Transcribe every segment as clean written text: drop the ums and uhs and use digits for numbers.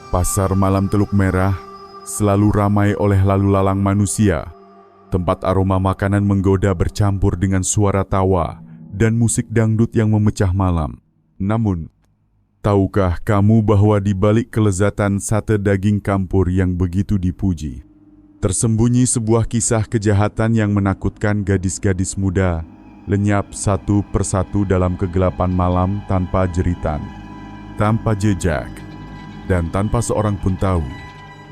Pasar malam Teluk Merah selalu ramai oleh lalu lalang manusia. Tempat aroma makanan menggoda bercampur dengan suara tawa dan musik dangdut yang memecah malam. Namun, tahukah kamu bahwa di balik kelezatan sate daging campur yang begitu dipuji, tersembunyi sebuah kisah kejahatan yang menakutkan gadis-gadis muda, lenyap satu persatu dalam kegelapan malam tanpa jeritan, tanpa jejak, dan tanpa seorang pun tahu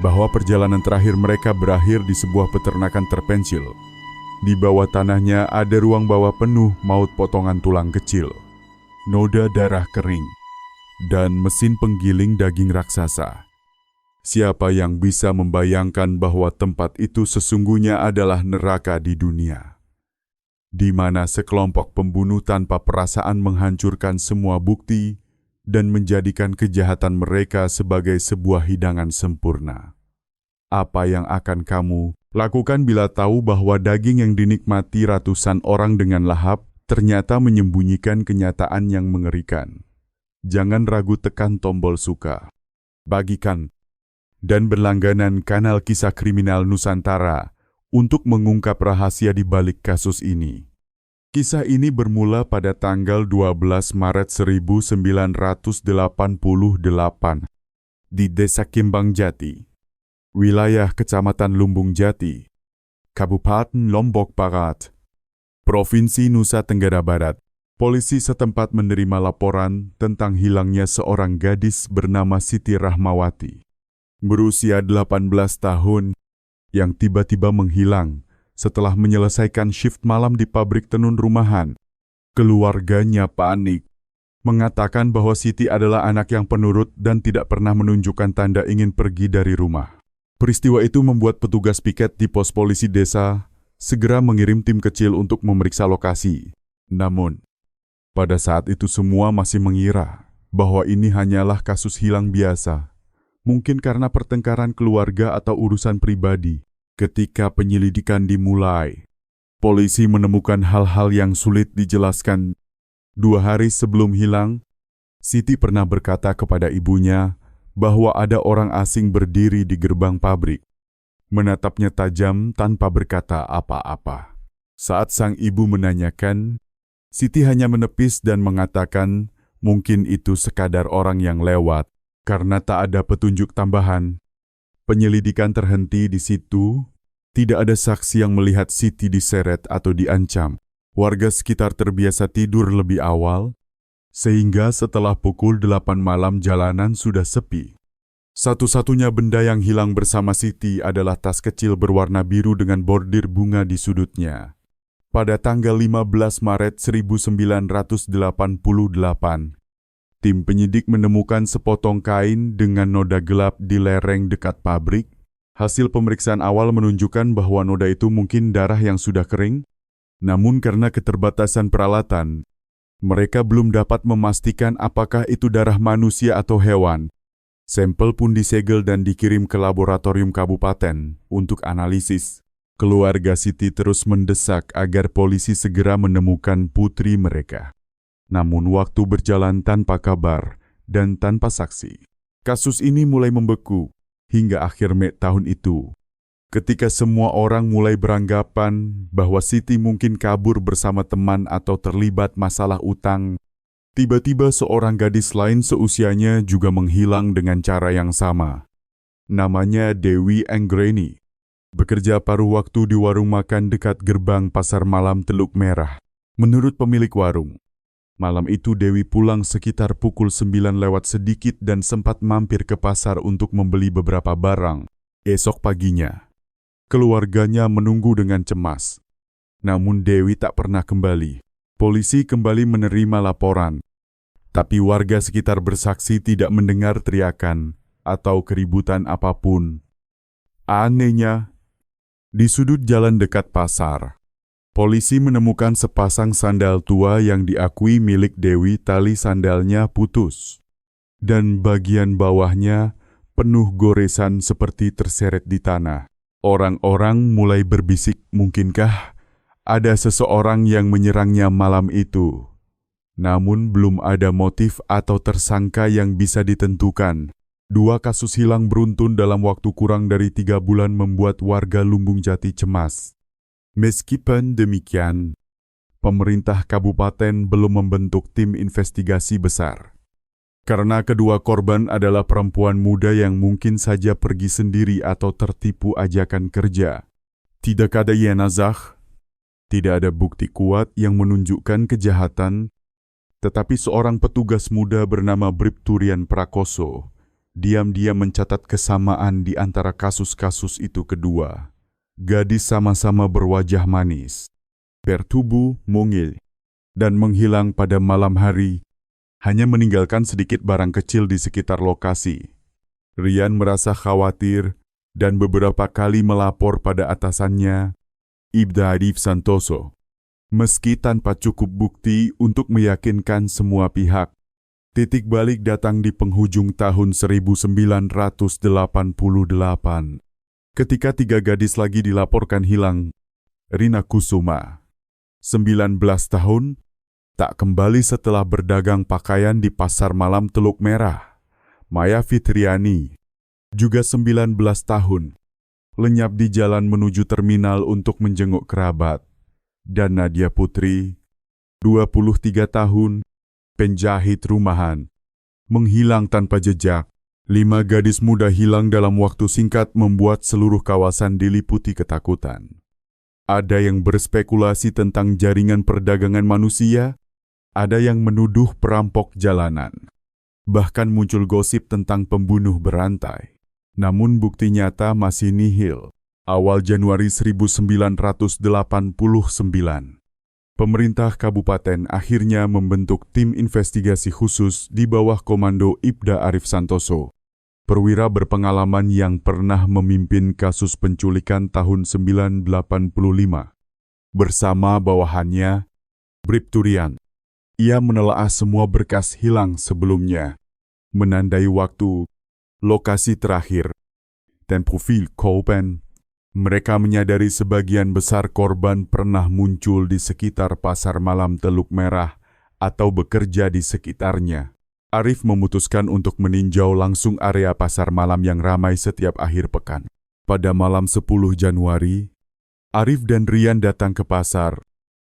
bahwa perjalanan terakhir mereka berakhir di sebuah peternakan terpencil. Di bawah tanahnya ada ruang bawah penuh maut potongan tulang kecil, noda darah kering, dan mesin penggiling daging raksasa. Siapa yang bisa membayangkan bahwa tempat itu sesungguhnya adalah neraka di dunia, di mana sekelompok pembunuh tanpa perasaan menghancurkan semua bukti dan menjadikan kejahatan mereka sebagai sebuah hidangan sempurna. Apa yang akan kamu lakukan bila tahu bahwa daging yang dinikmati ratusan orang dengan lahap ternyata menyembunyikan kenyataan yang mengerikan? Jangan ragu tekan tombol suka, bagikan, dan berlangganan kanal Kisah Kriminal Nusantara untuk mengungkap rahasia di balik kasus ini. Kisah ini bermula pada tanggal 12 Maret 1988 di Desa Kimbang Jati, wilayah Kecamatan Lumbung Jati, Kabupaten Lombok Barat, Provinsi Nusa Tenggara Barat. Polisi setempat menerima laporan tentang hilangnya seorang gadis bernama Siti Rahmawati, berusia 18 tahun, yang tiba-tiba menghilang setelah menyelesaikan shift malam di pabrik tenun rumahan. Keluarganya panik, mengatakan bahwa Siti adalah anak yang penurut dan tidak pernah menunjukkan tanda ingin pergi dari rumah. Peristiwa itu membuat petugas piket di pos polisi desa segera mengirim tim kecil untuk memeriksa lokasi. Namun, pada saat itu semua masih mengira bahwa ini hanyalah kasus hilang biasa, mungkin karena pertengkaran keluarga atau urusan pribadi. Ketika penyelidikan dimulai, polisi menemukan hal-hal yang sulit dijelaskan. 2 hari sebelum hilang, Siti pernah berkata kepada ibunya bahwa ada orang asing berdiri di gerbang pabrik, menatapnya tajam tanpa berkata apa-apa. Saat sang ibu menanyakan, Siti hanya menepis dan mengatakan mungkin itu sekadar orang yang lewat. Karena tak ada petunjuk tambahan, penyelidikan terhenti di situ. Tidak ada saksi yang melihat Siti diseret atau diancam. Warga sekitar terbiasa tidur lebih awal, sehingga setelah pukul 8 malam jalanan sudah sepi. Satu-satunya benda yang hilang bersama Siti adalah tas kecil berwarna biru dengan bordir bunga di sudutnya. Pada tanggal 15 Maret 1988, tim penyidik menemukan sepotong kain dengan noda gelap di lereng dekat pabrik. Hasil pemeriksaan awal menunjukkan bahwa noda itu mungkin darah yang sudah kering, namun karena keterbatasan peralatan, mereka belum dapat memastikan apakah itu darah manusia atau hewan. Sampel pun disegel dan dikirim ke laboratorium kabupaten untuk analisis. Keluarga Siti terus mendesak agar polisi segera menemukan putri mereka. Namun waktu berjalan tanpa kabar dan tanpa saksi. Kasus ini mulai membeku hingga akhir Mei tahun itu. Ketika semua orang mulai beranggapan bahwa Siti mungkin kabur bersama teman atau terlibat masalah utang, tiba-tiba seorang gadis lain seusianya juga menghilang dengan cara yang sama. Namanya Dewi Anggreni, bekerja paruh waktu di warung makan dekat gerbang pasar malam Teluk Merah. Menurut pemilik warung, malam itu Dewi pulang sekitar pukul 9 lewat sedikit dan sempat mampir ke pasar untuk membeli beberapa barang. Esok paginya, keluarganya menunggu dengan cemas. Namun Dewi tak pernah kembali. Polisi kembali menerima laporan, tapi warga sekitar bersaksi tidak mendengar teriakan atau keributan apapun. Anehnya, di sudut jalan dekat pasar, polisi menemukan sepasang sandal tua yang diakui milik Dewi. Tali sandalnya putus, dan bagian bawahnya penuh goresan seperti terseret di tanah. Orang-orang mulai berbisik, mungkinkah ada seseorang yang menyerangnya malam itu? Namun belum ada motif atau tersangka yang bisa ditentukan. Dua kasus hilang beruntun dalam waktu kurang dari 3 bulan membuat warga Lumbung Jati cemas. Meskipun demikian, pemerintah kabupaten belum membentuk tim investigasi besar. Karena kedua korban adalah perempuan muda yang mungkin saja pergi sendiri atau tertipu ajakan kerja. Tidak ada jenazah, tidak ada bukti kuat yang menunjukkan kejahatan, tetapi seorang petugas muda bernama Bribturian Prakoso diam-diam mencatat kesamaan di antara kasus-kasus itu kedua. Gadis sama-sama berwajah manis, bertubuh mungil, dan menghilang pada malam hari, hanya meninggalkan sedikit barang kecil di sekitar lokasi. Rian merasa khawatir dan beberapa kali melapor pada atasannya, Ibda Arif Santoso. Meski tanpa cukup bukti untuk meyakinkan semua pihak, titik balik datang di penghujung tahun 1988. Ketika 3 gadis lagi dilaporkan hilang, Rina Kusuma, 19 tahun, tak kembali setelah berdagang pakaian di pasar malam Teluk Merah. Maya Fitriani, juga 19 tahun, lenyap di jalan menuju terminal untuk menjenguk kerabat. Dan Nadia Putri, 23 tahun, penjahit rumahan, menghilang tanpa jejak. 5 gadis muda hilang dalam waktu singkat membuat seluruh kawasan diliputi ketakutan. Ada yang berspekulasi tentang jaringan perdagangan manusia, ada yang menuduh perampok jalanan. Bahkan muncul gosip tentang pembunuh berantai. Namun bukti nyata masih nihil. Awal Januari 1989, pemerintah kabupaten akhirnya membentuk tim investigasi khusus di bawah komando Ibda Arif Santoso, perwira berpengalaman yang pernah memimpin kasus penculikan tahun 1985. Bersama bawahannya, Bribturian. Ia menelaah semua berkas hilang sebelumnya, menandai waktu, lokasi terakhir, dan profil korban. Mereka menyadari sebagian besar korban pernah muncul di sekitar pasar malam Teluk Merah atau bekerja di sekitarnya. Arif memutuskan untuk meninjau langsung area pasar malam yang ramai setiap akhir pekan. Pada malam 10 Januari, Arif dan Rian datang ke pasar.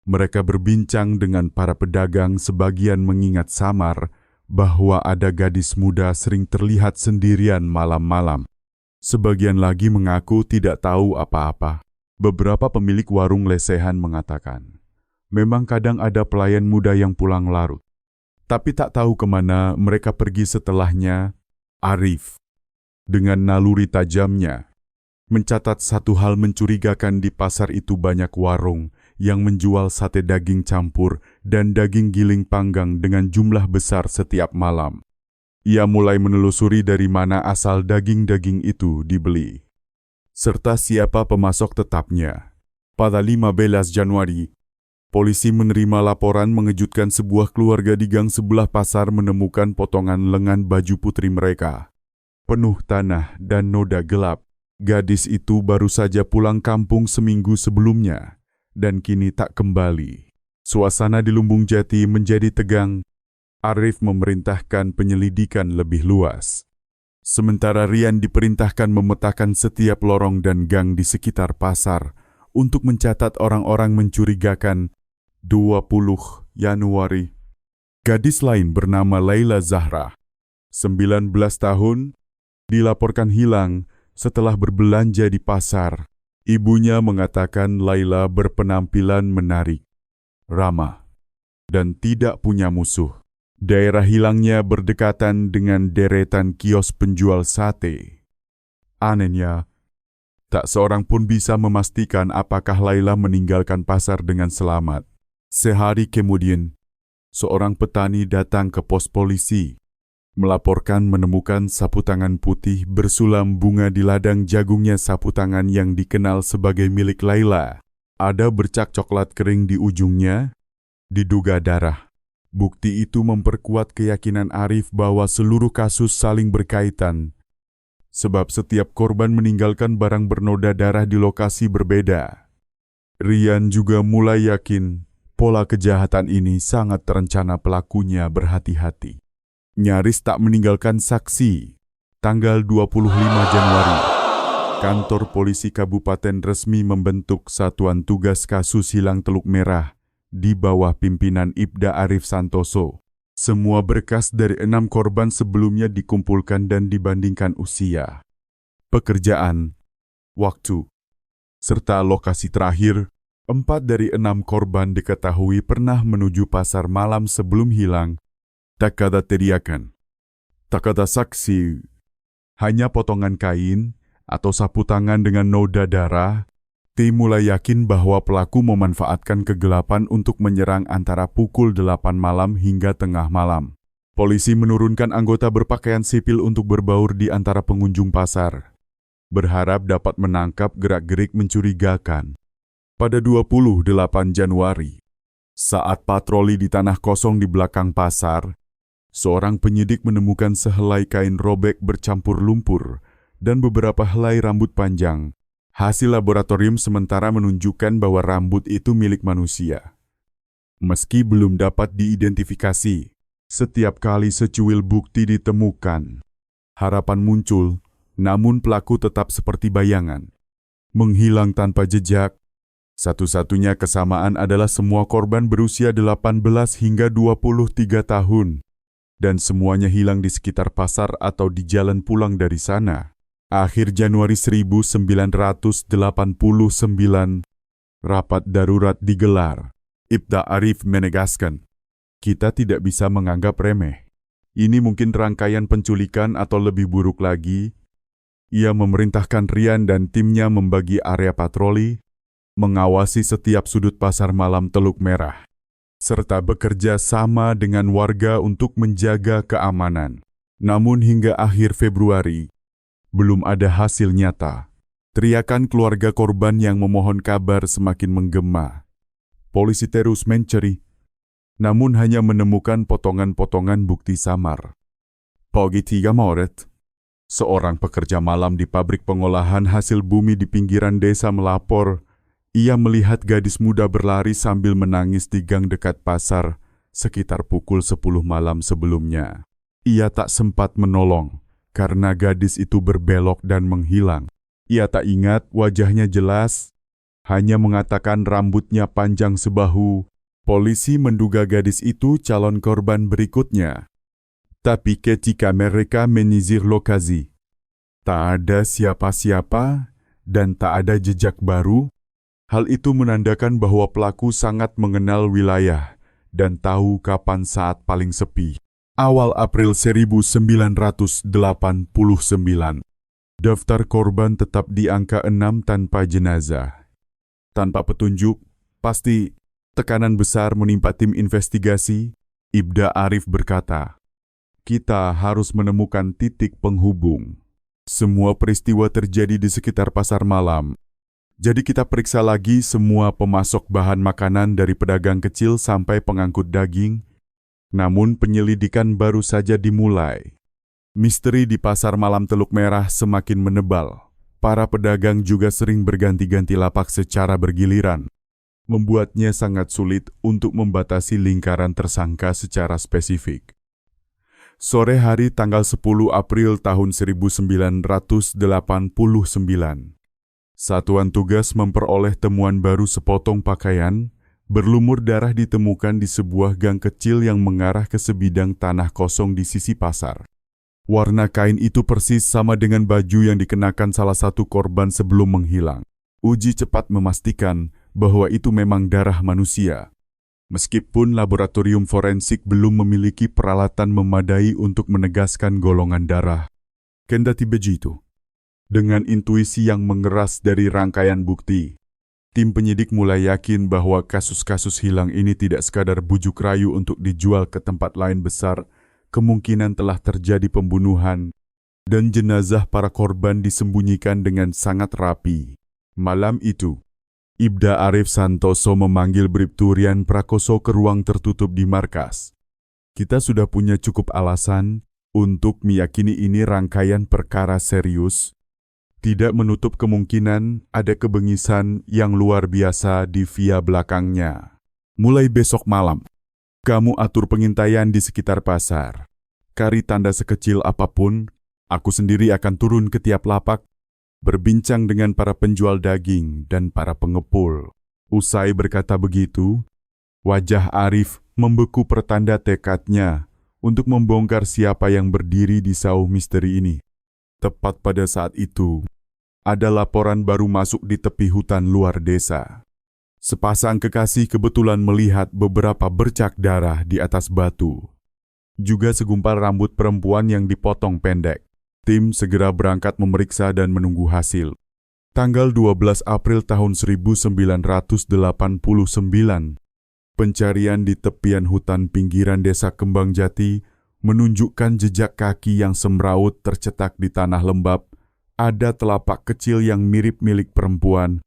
Mereka berbincang dengan para pedagang, sebagian mengingat samar bahwa ada gadis muda sering terlihat sendirian malam-malam. Sebagian lagi mengaku tidak tahu apa-apa. Beberapa pemilik warung lesehan mengatakan, memang kadang ada pelayan muda yang pulang larut. Tapi tak tahu kemana mereka pergi setelahnya. Arif, dengan naluri tajamnya, mencatat satu hal mencurigakan. Di pasar itu banyak warung yang menjual sate daging campur dan daging giling panggang dengan jumlah besar setiap malam. Ia mulai menelusuri dari mana asal daging-daging itu dibeli, serta siapa pemasok tetapnya. Pada 15 Januari, polisi menerima laporan mengejutkan. Sebuah keluarga di gang sebelah pasar menemukan potongan lengan baju putri mereka, penuh tanah dan noda gelap. Gadis itu baru saja pulang kampung seminggu sebelumnya, dan kini tak kembali. Suasana di Lumbung Jati menjadi tegang. Arif memerintahkan penyelidikan lebih luas. Sementara Rian diperintahkan memetakan setiap lorong dan gang di sekitar pasar untuk mencatat orang-orang mencurigakan. 20 Januari, gadis lain bernama Laila Zahra, 19 tahun, dilaporkan hilang setelah berbelanja di pasar. Ibunya mengatakan Laila berpenampilan menarik, ramah, dan tidak punya musuh. Daerah hilangnya berdekatan dengan deretan kios penjual sate. Anehnya, tak seorang pun bisa memastikan apakah Laila meninggalkan pasar dengan selamat. Sehari kemudian, seorang petani datang ke pos polisi, melaporkan menemukan sapu tangan putih bersulam bunga di ladang jagungnya. Sapu tangan yang dikenal sebagai milik Laila. Ada bercak coklat kering di ujungnya, diduga darah. Bukti itu memperkuat keyakinan Arif bahwa seluruh kasus saling berkaitan, sebab setiap korban meninggalkan barang bernoda darah di lokasi berbeda. Rian juga mulai yakin pola kejahatan ini sangat terencana. Pelakunya berhati-hati, nyaris tak meninggalkan saksi, Tanggal 25 Januari, kantor polisi kabupaten resmi membentuk Satuan Tugas Kasus Hilang Teluk Merah di bawah pimpinan Ibda Arif Santoso. Semua berkas dari 6 korban sebelumnya dikumpulkan dan dibandingkan usia, pekerjaan, waktu, serta lokasi terakhir. 4 dari 6 korban diketahui pernah menuju pasar malam sebelum hilang. Tak ada teriakan, tak ada saksi, hanya potongan kain atau sapu tangan dengan noda darah. Tim mulai yakin bahwa pelaku memanfaatkan kegelapan untuk menyerang antara pukul 8 malam hingga tengah malam. Polisi menurunkan anggota berpakaian sipil untuk berbaur di antara pengunjung pasar, berharap dapat menangkap gerak-gerik mencurigakan. Pada 28 Januari, saat patroli di tanah kosong di belakang pasar, seorang penyidik menemukan sehelai kain robek bercampur lumpur dan beberapa helai rambut panjang. Hasil laboratorium sementara menunjukkan bahwa rambut itu milik manusia. Meski belum dapat diidentifikasi, setiap kali secuil bukti ditemukan, harapan muncul, namun pelaku tetap seperti bayangan, menghilang tanpa jejak. Satu-satunya kesamaan adalah semua korban berusia 18 hingga 23 tahun, dan semuanya hilang di sekitar pasar atau di jalan pulang dari sana. Akhir Januari 1989, rapat darurat digelar. Ibda Arif menegaskan, kita tidak bisa menganggap remeh. Ini mungkin rangkaian penculikan atau lebih buruk lagi. Ia memerintahkan Rian dan timnya membagi area patroli, mengawasi setiap sudut pasar malam Teluk Merah, serta bekerja sama dengan warga untuk menjaga keamanan. Namun hingga akhir Februari, belum ada hasil nyata. Teriakan keluarga korban yang memohon kabar semakin menggema. Polisi terus mencari, namun hanya menemukan potongan-potongan bukti samar. Pagi 3 Maret, seorang pekerja malam di pabrik pengolahan hasil bumi di pinggiran desa melapor. Ia melihat gadis muda berlari sambil menangis di gang dekat pasar sekitar pukul 10 malam sebelumnya. Ia tak sempat menolong karena gadis itu berbelok dan menghilang. Ia tak ingat wajahnya jelas, hanya mengatakan rambutnya panjang sebahu. Polisi menduga gadis itu calon korban berikutnya. Tapi ketika mereka menyisir lokasi, tak ada siapa-siapa dan tak ada jejak baru. Hal itu menandakan bahwa pelaku sangat mengenal wilayah dan tahu kapan saat paling sepi. Awal April 1989, daftar korban tetap di angka 6 tanpa jenazah. Tanpa petunjuk, pasti tekanan besar menimpa tim investigasi. Ibda Arif berkata, kita harus menemukan titik penghubung. Semua peristiwa terjadi di sekitar pasar malam. Jadi kita periksa lagi semua pemasok bahan makanan dari pedagang kecil sampai pengangkut daging. Namun penyelidikan baru saja dimulai. Misteri di pasar malam Teluk Merah semakin menebal. Para pedagang juga sering berganti-ganti lapak secara bergiliran, membuatnya sangat sulit untuk membatasi lingkaran tersangka secara spesifik. Sore hari tanggal 10 April tahun 1989, Satuan Tugas memperoleh temuan baru sepotong pakaian berlumur darah ditemukan di sebuah gang kecil yang mengarah ke sebidang tanah kosong di sisi pasar. Warna kain itu persis sama dengan baju yang dikenakan salah satu korban sebelum menghilang. Uji cepat memastikan bahwa itu memang darah manusia. Meskipun laboratorium forensik belum memiliki peralatan memadai untuk menegaskan golongan darah. Kendati begitu, dengan intuisi yang mengeras dari rangkaian bukti, tim penyidik mulai yakin bahwa kasus-kasus hilang ini tidak sekadar bujuk rayu untuk dijual ke tempat lain besar. Kemungkinan telah terjadi pembunuhan dan jenazah para korban disembunyikan dengan sangat rapi. Malam itu, Ibda Arif Santoso memanggil Bribtu Rian Prakoso ke ruang tertutup di markas. Kita sudah punya cukup alasan untuk meyakini ini rangkaian perkara serius. Tidak menutup kemungkinan ada kebengisan yang luar biasa di via belakangnya. Mulai besok malam, kamu atur pengintaian di sekitar pasar. Cari tanda sekecil apapun Aku sendiri akan turun ke tiap lapak, berbincang dengan para penjual daging dan para pengepul. Usai berkata begitu, wajah Arif membeku pertanda tekadnya untuk membongkar siapa yang berdiri di sauh misteri ini. Tepat pada saat itu, ada laporan baru masuk di tepi hutan luar desa. Sepasang kekasih kebetulan melihat beberapa bercak darah di atas batu. Juga segumpal rambut perempuan yang dipotong pendek. Tim segera berangkat memeriksa dan menunggu hasil. Tanggal 12 April tahun 1989, pencarian di tepian hutan pinggiran desa Kembang Jati menunjukkan jejak kaki yang semraut tercetak di tanah lembab. Ada telapak kecil yang mirip milik perempuan,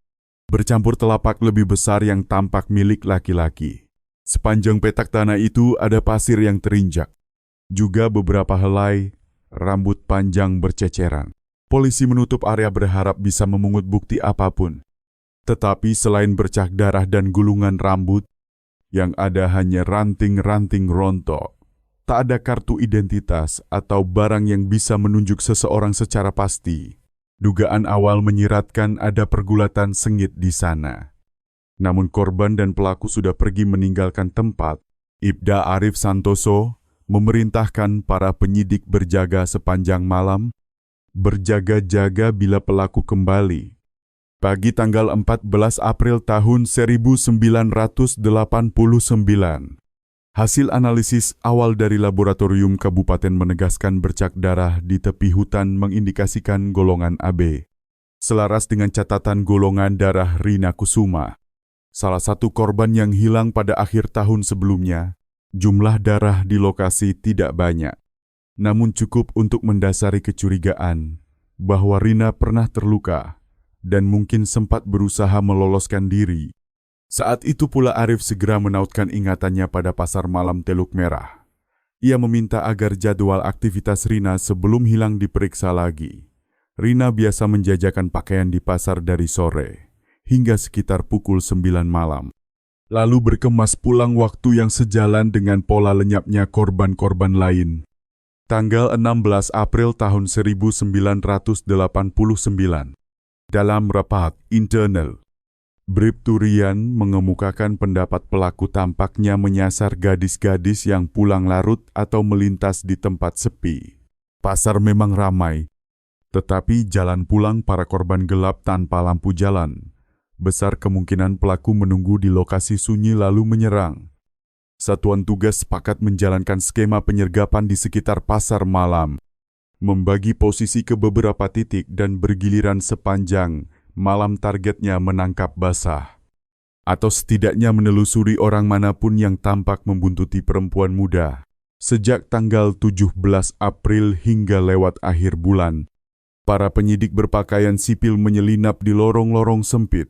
bercampur telapak lebih besar yang tampak milik laki-laki. Sepanjang petak tanah itu ada pasir yang terinjak. Juga beberapa helai rambut panjang berceceran. Polisi menutup area berharap bisa memungut bukti apapun. Tetapi selain bercak darah dan gulungan rambut, yang ada hanya ranting-ranting rontok. Tak ada kartu identitas atau barang yang bisa menunjuk seseorang secara pasti. Dugaan awal menyiratkan ada pergulatan sengit di sana. Namun korban dan pelaku sudah pergi meninggalkan tempat. Ibda Arif Santoso memerintahkan para penyidik berjaga sepanjang malam, berjaga-jaga bila pelaku kembali. Pagi tanggal 14 April tahun 1989, hasil analisis awal dari laboratorium kabupaten menegaskan bercak darah di tepi hutan mengindikasikan golongan AB. Selaras dengan catatan golongan darah Rina Kusuma, salah satu korban yang hilang pada akhir tahun sebelumnya. Jumlah darah di lokasi tidak banyak, namun cukup untuk mendasari kecurigaan bahwa Rina pernah terluka dan mungkin sempat berusaha meloloskan diri. Saat itu pula Arif segera menautkan ingatannya pada pasar malam Teluk Merah. Ia meminta agar jadwal aktivitas Rina sebelum hilang diperiksa lagi. Rina biasa menjajakan pakaian di pasar dari sore hingga sekitar pukul 9 malam. Lalu berkemas pulang waktu yang sejalan dengan pola lenyapnya korban-korban lain. Tanggal 16 April tahun 1989, dalam rapat internal, Bribtu Rian mengemukakan pendapat pelaku tampaknya menyasar gadis-gadis yang pulang larut atau melintas di tempat sepi. Pasar memang ramai, tetapi jalan pulang para korban gelap tanpa lampu jalan. Besar kemungkinan pelaku menunggu di lokasi sunyi lalu menyerang. Satuan tugas sepakat menjalankan skema penyergapan di sekitar pasar malam, membagi posisi ke beberapa titik dan bergiliran sepanjang malam targetnya menangkap basah. Atau setidaknya menelusuri orang manapun yang tampak membuntuti perempuan muda. Sejak tanggal 17 April hingga lewat akhir bulan, para penyidik berpakaian sipil menyelinap di lorong-lorong sempit,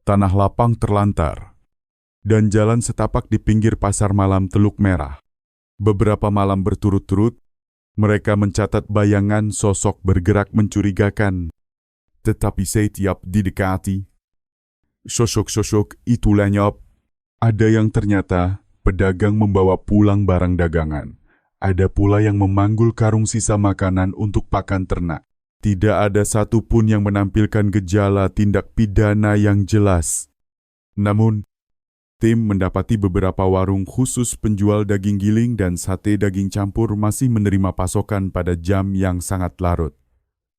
tanah lapang terlantar, dan jalan setapak di pinggir pasar malam Teluk Merah. Beberapa malam berturut-turut, mereka mencatat bayangan sosok bergerak mencurigakan. Tetapi setiap didekati, sosok-sosok itu lenyap. Ada yang ternyata pedagang membawa pulang barang dagangan. Ada pula yang memanggul karung sisa makanan untuk pakan ternak. Tidak ada satupun yang menampilkan gejala tindak pidana yang jelas. Namun, tim mendapati beberapa warung khusus penjual daging giling dan sate daging campur masih menerima pasokan pada jam yang sangat larut.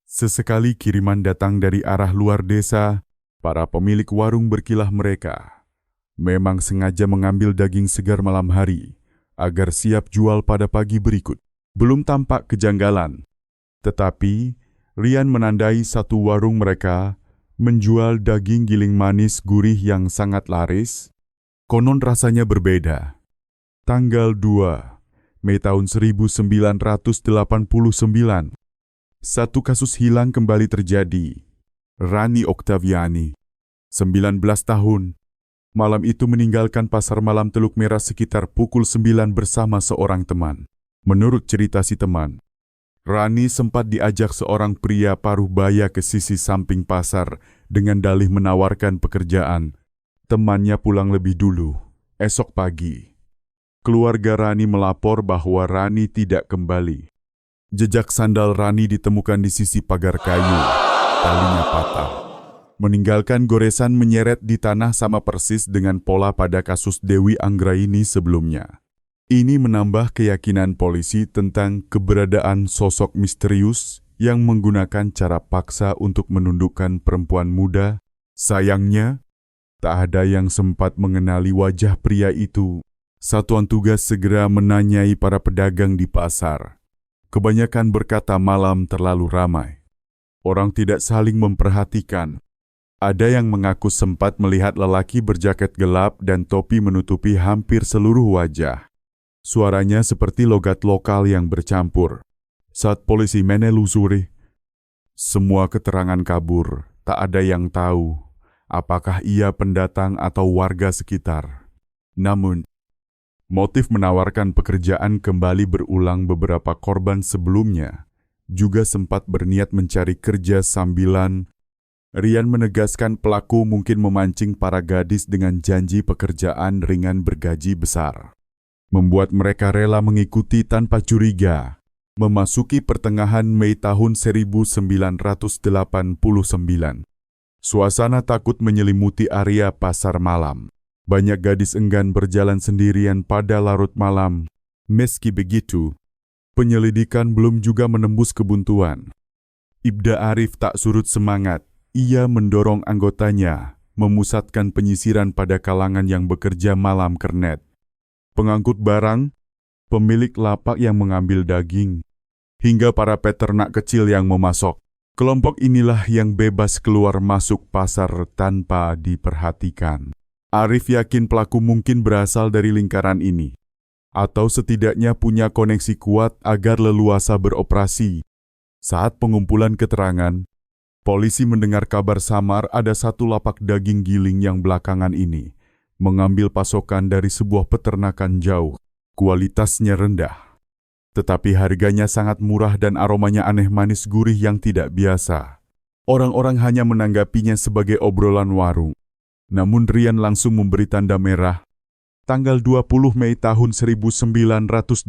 Sesekali kiriman datang dari arah luar desa, para pemilik warung berkilah mereka memang sengaja mengambil daging segar malam hari agar siap jual pada pagi berikut. Belum tampak kejanggalan, tetapi Rian menandai satu warung mereka menjual daging giling manis gurih yang sangat laris. Konon rasanya berbeda. Tanggal 2 Mei tahun 1989, satu kasus hilang kembali terjadi. Rani Oktaviani, 19 tahun, malam itu meninggalkan pasar malam Teluk Merah sekitar pukul 9 bersama seorang teman. Menurut cerita si teman, Rani sempat diajak seorang pria paruh baya ke sisi samping pasar dengan dalih menawarkan pekerjaan. Temannya pulang lebih dulu. Esok pagi, keluarga Rani melapor bahwa Rani tidak kembali. Jejak sandal Rani ditemukan di sisi pagar kayu, talinya patah. Meninggalkan goresan menyeret di tanah sama persis dengan pola pada kasus Dewi Anggraini sebelumnya. Ini menambah keyakinan polisi tentang keberadaan sosok misterius yang menggunakan cara paksa untuk menundukkan perempuan muda. Sayangnya, tak ada yang sempat mengenali wajah pria itu. Satuan tugas segera menanyai para pedagang di pasar. Kebanyakan berkata malam terlalu ramai. Orang tidak saling memperhatikan. Ada yang mengaku sempat melihat lelaki berjaket gelap dan topi menutupi hampir seluruh wajah. Suaranya seperti logat lokal yang bercampur. Saat polisi menelusuri, semua keterangan kabur, tak ada yang tahu apakah ia pendatang atau warga sekitar. Namun, motif menawarkan pekerjaan kembali berulang. Beberapa korban sebelumnya juga sempat berniat mencari kerja sambilan. Rian menegaskan pelaku mungkin memancing para gadis dengan janji pekerjaan ringan bergaji besar, membuat mereka rela mengikuti tanpa curiga. Memasuki pertengahan Mei tahun 1989, suasana takut menyelimuti area pasar malam. Banyak gadis enggan berjalan sendirian pada larut malam. Meski begitu, penyelidikan belum juga menembus kebuntuan. Ibda Arif tak surut semangat. Ia mendorong anggotanya memusatkan penyisiran pada kalangan yang bekerja malam kernet, pengangkut barang, pemilik lapak yang mengambil daging, hingga para peternak kecil yang memasok. Kelompok inilah yang bebas keluar masuk pasar tanpa diperhatikan. Arif yakin pelaku mungkin berasal dari lingkaran ini, atau setidaknya punya koneksi kuat agar leluasa beroperasi. Saat pengumpulan keterangan, polisi mendengar kabar samar ada satu lapak daging giling yang belakangan ini mengambil pasokan dari sebuah peternakan jauh. Kualitasnya rendah, tetapi harganya sangat murah dan aromanya aneh manis gurih yang tidak biasa. Orang-orang hanya menanggapinya sebagai obrolan warung. Namun Rian langsung memberi tanda merah. Tanggal 20 Mei tahun 1989,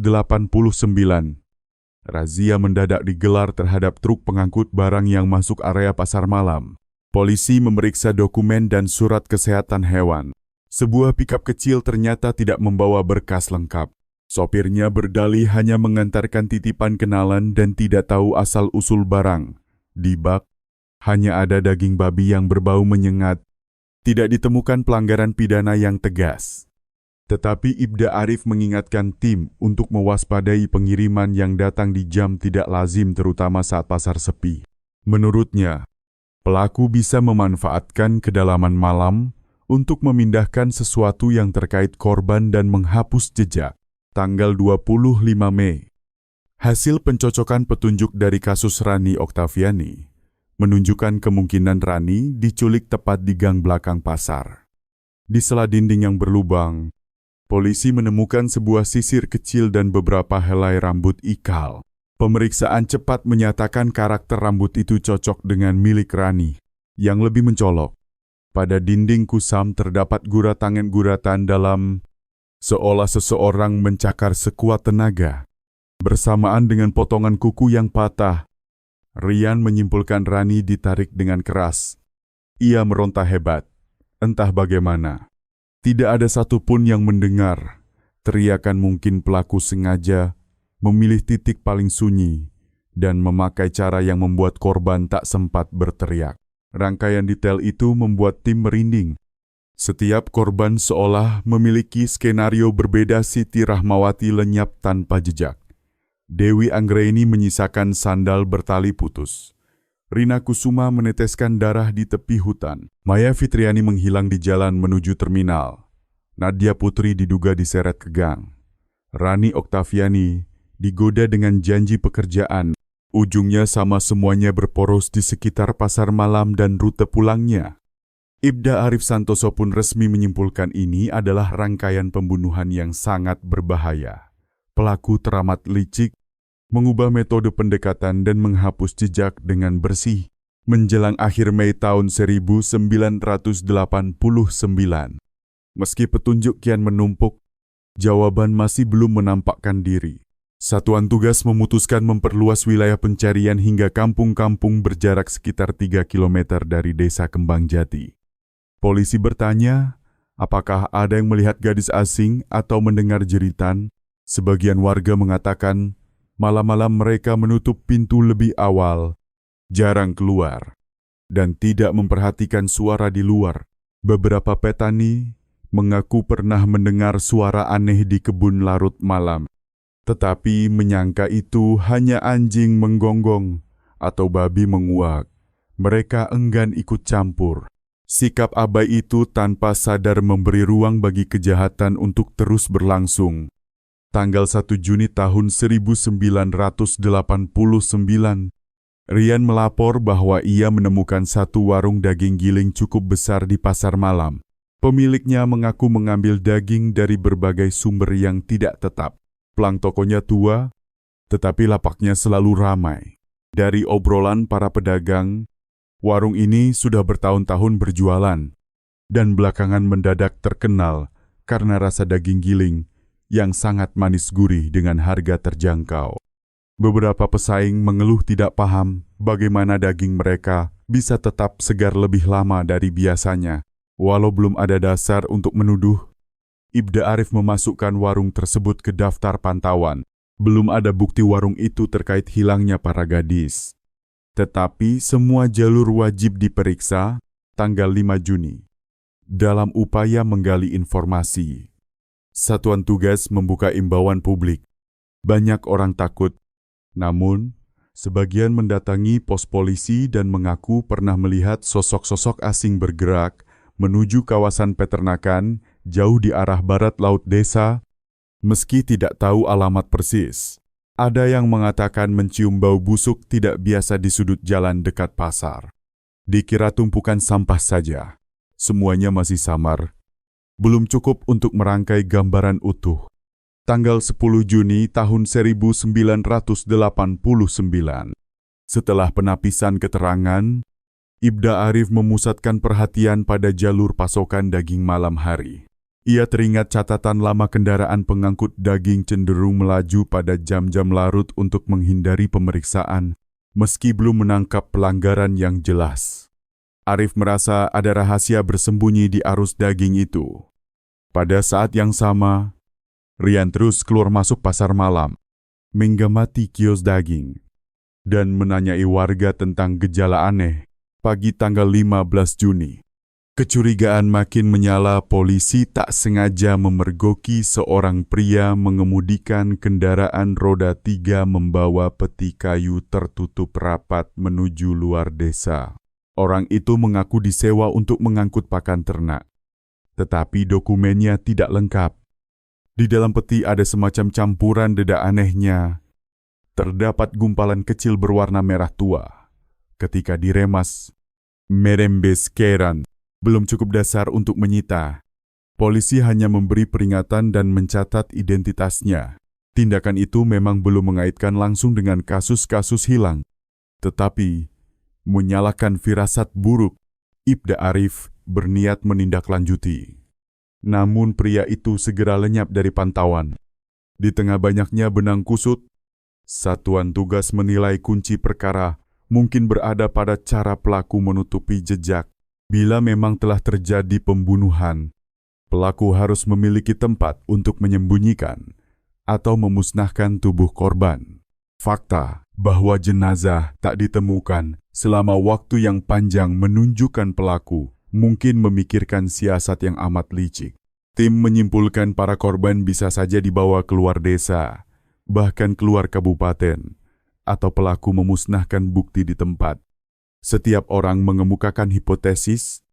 razia mendadak digelar terhadap truk pengangkut barang yang masuk area pasar malam. Polisi memeriksa dokumen dan surat kesehatan hewan. Sebuah pikap kecil ternyata tidak membawa berkas lengkap. Sopirnya berdalih hanya mengantarkan titipan kenalan dan tidak tahu asal-usul barang. Di bak, hanya ada daging babi yang berbau menyengat. Tidak ditemukan pelanggaran pidana yang tegas. Tetapi Ibda Arif mengingatkan tim untuk mewaspadai pengiriman yang datang di jam tidak lazim terutama saat pasar sepi. Menurutnya, pelaku bisa memanfaatkan kedalaman malam untuk memindahkan sesuatu yang terkait korban dan menghapus jejak. Tanggal 25 Mei, hasil pencocokan petunjuk dari kasus Rani Oktaviani menunjukkan kemungkinan Rani diculik tepat di gang belakang pasar. Di sela dinding yang berlubang, polisi menemukan sebuah sisir kecil dan beberapa helai rambut ikal. Pemeriksaan cepat menyatakan karakter rambut itu cocok dengan milik Rani. Yang lebih mencolok, pada dinding kusam terdapat guratan dalam, seolah seseorang mencakar sekuat tenaga. Bersamaan dengan potongan kuku yang patah, Rian menyimpulkan Rani ditarik dengan keras. Ia meronta hebat, entah bagaimana. Tidak ada satupun yang mendengar. Teriakan mungkin pelaku sengaja memilih titik paling sunyi dan memakai cara yang membuat korban tak sempat berteriak. Rangkaian detail itu membuat tim merinding. Setiap korban seolah memiliki skenario berbeda. Siti Rahmawati lenyap tanpa jejak. Dewi Anggraini menyisakan sandal bertali putus. Rina Kusuma meneteskan darah di tepi hutan. Maya Fitriani menghilang di jalan menuju terminal. Nadia Putri diduga diseret ke gang. Rani Oktaviani digoda dengan janji pekerjaan. Ujungnya sama, semuanya berporos di sekitar pasar malam dan rute pulangnya. Ibda Arif Santoso pun resmi menyimpulkan ini adalah rangkaian pembunuhan yang sangat berbahaya. Pelaku teramat licik, mengubah metode pendekatan dan menghapus jejak dengan bersih. Menjelang akhir Mei tahun 1989, meski petunjuk kian menumpuk, jawaban masih belum menampakkan diri. Satuan tugas memutuskan memperluas wilayah pencarian hingga kampung-kampung berjarak sekitar 3 km dari desa Kembangjati. Polisi bertanya, apakah ada yang melihat gadis asing atau mendengar jeritan? Sebagian warga mengatakan, malam-malam mereka menutup pintu lebih awal, jarang keluar, dan tidak memperhatikan suara di luar. Beberapa petani mengaku pernah mendengar suara aneh di kebun larut malam, tetapi menyangka itu hanya anjing menggonggong atau babi menguak. Mereka enggan ikut campur. Sikap abai itu tanpa sadar memberi ruang bagi kejahatan untuk terus berlangsung. Tanggal 1 Juni tahun 1989, Rian melapor bahwa ia menemukan satu warung daging giling cukup besar di pasar malam. Pemiliknya mengaku mengambil daging dari berbagai sumber yang tidak tetap. Pelang tokonya tua, tetapi lapaknya selalu ramai. Dari obrolan para pedagang, warung ini sudah bertahun-tahun berjualan, dan belakangan mendadak terkenal karena rasa daging giling yang sangat manis gurih dengan harga terjangkau. Beberapa pesaing mengeluh tidak paham bagaimana daging mereka bisa tetap segar lebih lama dari biasanya. Walau belum ada dasar untuk menuduh, Ibda Arif memasukkan warung tersebut ke daftar pantauan. Belum ada bukti warung itu terkait hilangnya para gadis. Tetapi semua jalur wajib diperiksa tanggal 5 Juni. Dalam upaya menggali informasi, Satuan Tugas membuka imbauan publik. Banyak orang takut, namun sebagian mendatangi pos polisi dan mengaku pernah melihat sosok-sosok asing bergerak menuju kawasan peternakan jauh di arah barat laut desa, meski tidak tahu alamat persis. Ada yang mengatakan mencium bau busuk tidak biasa di sudut jalan dekat pasar. Dikira tumpukan sampah saja. Semuanya masih samar. Belum cukup untuk merangkai gambaran utuh. Tanggal 10 Juni tahun 1989. Setelah penapisan keterangan, Ibda Arif memusatkan perhatian pada jalur pasokan daging malam hari. Ia teringat catatan lama kendaraan pengangkut daging cenderung melaju pada jam-jam larut untuk menghindari pemeriksaan, meski belum menangkap pelanggaran yang jelas. Arif merasa ada rahasia bersembunyi di arus daging itu. Pada saat yang sama, Rian terus keluar masuk pasar malam, menggamati kios daging, dan menanyai warga tentang gejala aneh. Pagi tanggal 15 Juni, kecurigaan makin menyala. Polisi tak sengaja memergoki seorang pria mengemudikan kendaraan roda 3 membawa peti kayu tertutup rapat menuju luar desa. Orang itu mengaku disewa untuk mengangkut pakan ternak, tetapi dokumennya tidak lengkap. Di dalam peti ada semacam campuran dedak anehnya. Terdapat gumpalan kecil berwarna merah tua. Ketika diremas, merembes keran. Belum cukup dasar untuk menyita. Polisi hanya memberi peringatan dan mencatat identitasnya. Tindakan itu memang belum mengaitkan langsung dengan kasus-kasus hilang. Tetapi, menyalahkan firasat buruk, Ibda Arif berniat menindaklanjuti. Namun pria itu segera lenyap dari pantauan. Di tengah banyaknya benang kusut, Satuan Tugas menilai kunci perkara mungkin berada pada cara pelaku menutupi jejak. Bila memang telah terjadi pembunuhan, pelaku harus memiliki tempat untuk menyembunyikan atau memusnahkan tubuh korban. Fakta bahwa jenazah tak ditemukan selama waktu yang panjang menunjukkan pelaku mungkin memikirkan siasat yang amat licik. Tim menyimpulkan para korban bisa saja dibawa keluar desa, bahkan keluar kabupaten, atau pelaku memusnahkan bukti di tempat. Setiap orang mengemukakan hipotesis,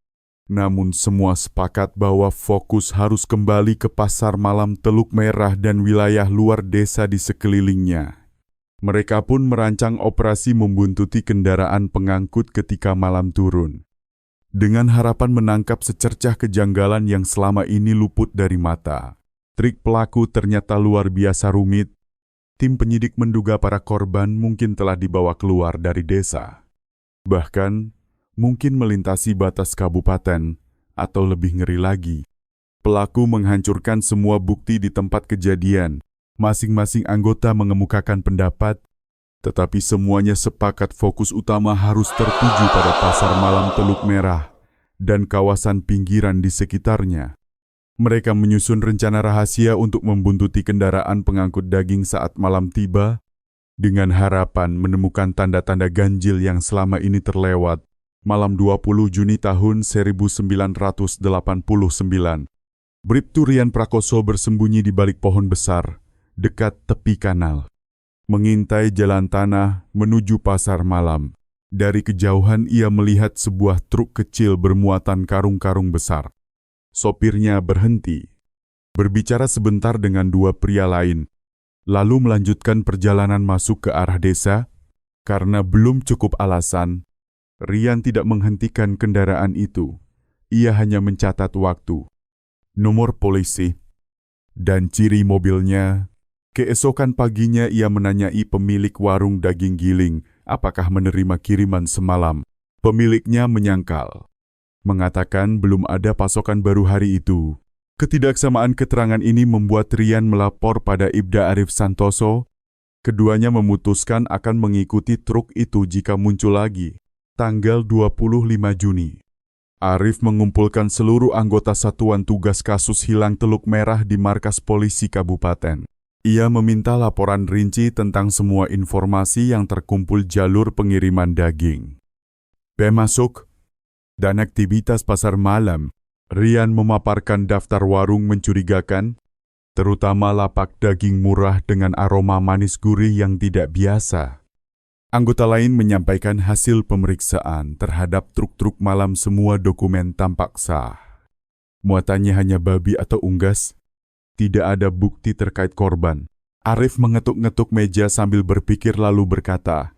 namun semua sepakat bahwa fokus harus kembali ke pasar malam Teluk Merah dan wilayah luar desa di sekelilingnya. Mereka pun merancang operasi membuntuti kendaraan pengangkut ketika malam turun, dengan harapan menangkap secercah kejanggalan yang selama ini luput dari mata. Trik pelaku ternyata luar biasa rumit. Tim penyidik menduga para korban mungkin telah dibawa keluar dari desa. Bahkan, mungkin melintasi batas kabupaten, atau lebih ngeri lagi, pelaku menghancurkan semua bukti di tempat kejadian Masing-masing anggota mengemukakan pendapat, tetapi semuanya sepakat fokus utama harus tertuju pada pasar malam Teluk Merah dan kawasan pinggiran di sekitarnya. Mereka menyusun rencana rahasia untuk membuntuti kendaraan pengangkut daging saat malam tiba, dengan harapan menemukan tanda-tanda ganjil yang selama ini terlewat. Malam 20 Juni tahun 1989, Bribtu Rian Prakoso bersembunyi di balik pohon besar, dekat tepi kanal. Mengintai jalan tanah menuju pasar malam. Dari kejauhan ia melihat sebuah truk kecil bermuatan karung-karung besar. Sopirnya berhenti, berbicara sebentar dengan dua pria lain, lalu melanjutkan perjalanan masuk ke arah desa. Karena belum cukup alasan, Rian tidak menghentikan kendaraan itu. Ia hanya mencatat waktu, nomor polisi, dan ciri mobilnya. Keesokan paginya ia menanyai pemilik warung daging giling apakah menerima kiriman semalam. Pemiliknya menyangkal, mengatakan belum ada pasokan baru hari itu. Ketidaksamaan keterangan ini membuat Rian melapor pada Ibda Arif Santoso. Keduanya memutuskan akan mengikuti truk itu jika muncul lagi. Tanggal 25 Juni, Arif mengumpulkan seluruh anggota Satuan Tugas Kasus Hilang Teluk Merah di markas polisi kabupaten. Ia meminta laporan rinci tentang semua informasi yang terkumpul jalur pengiriman daging, masuk, dan aktivitas pasar malam. Rian memaparkan daftar warung mencurigakan, terutama lapak daging murah dengan aroma manis gurih yang tidak biasa. Anggota lain menyampaikan hasil pemeriksaan terhadap truk-truk malam, semua dokumen tampak sah. Muatannya hanya babi atau unggas, tidak ada bukti terkait korban. Arif mengetuk-ngetuk meja sambil berpikir lalu berkata,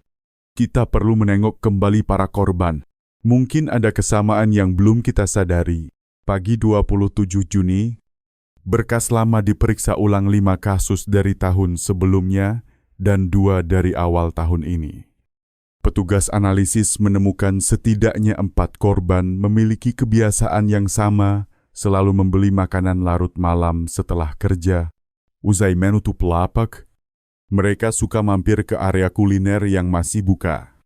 "Kita perlu menengok kembali para korban. Mungkin ada kesamaan yang belum kita sadari." Pagi 27 Juni, berkas lama diperiksa ulang 5 kasus dari tahun sebelumnya dan 2 dari awal tahun ini. Petugas analisis menemukan setidaknya 4 korban memiliki kebiasaan yang sama, selalu membeli makanan larut malam setelah kerja. Usai menutup lapak, mereka suka mampir ke area kuliner yang masih buka,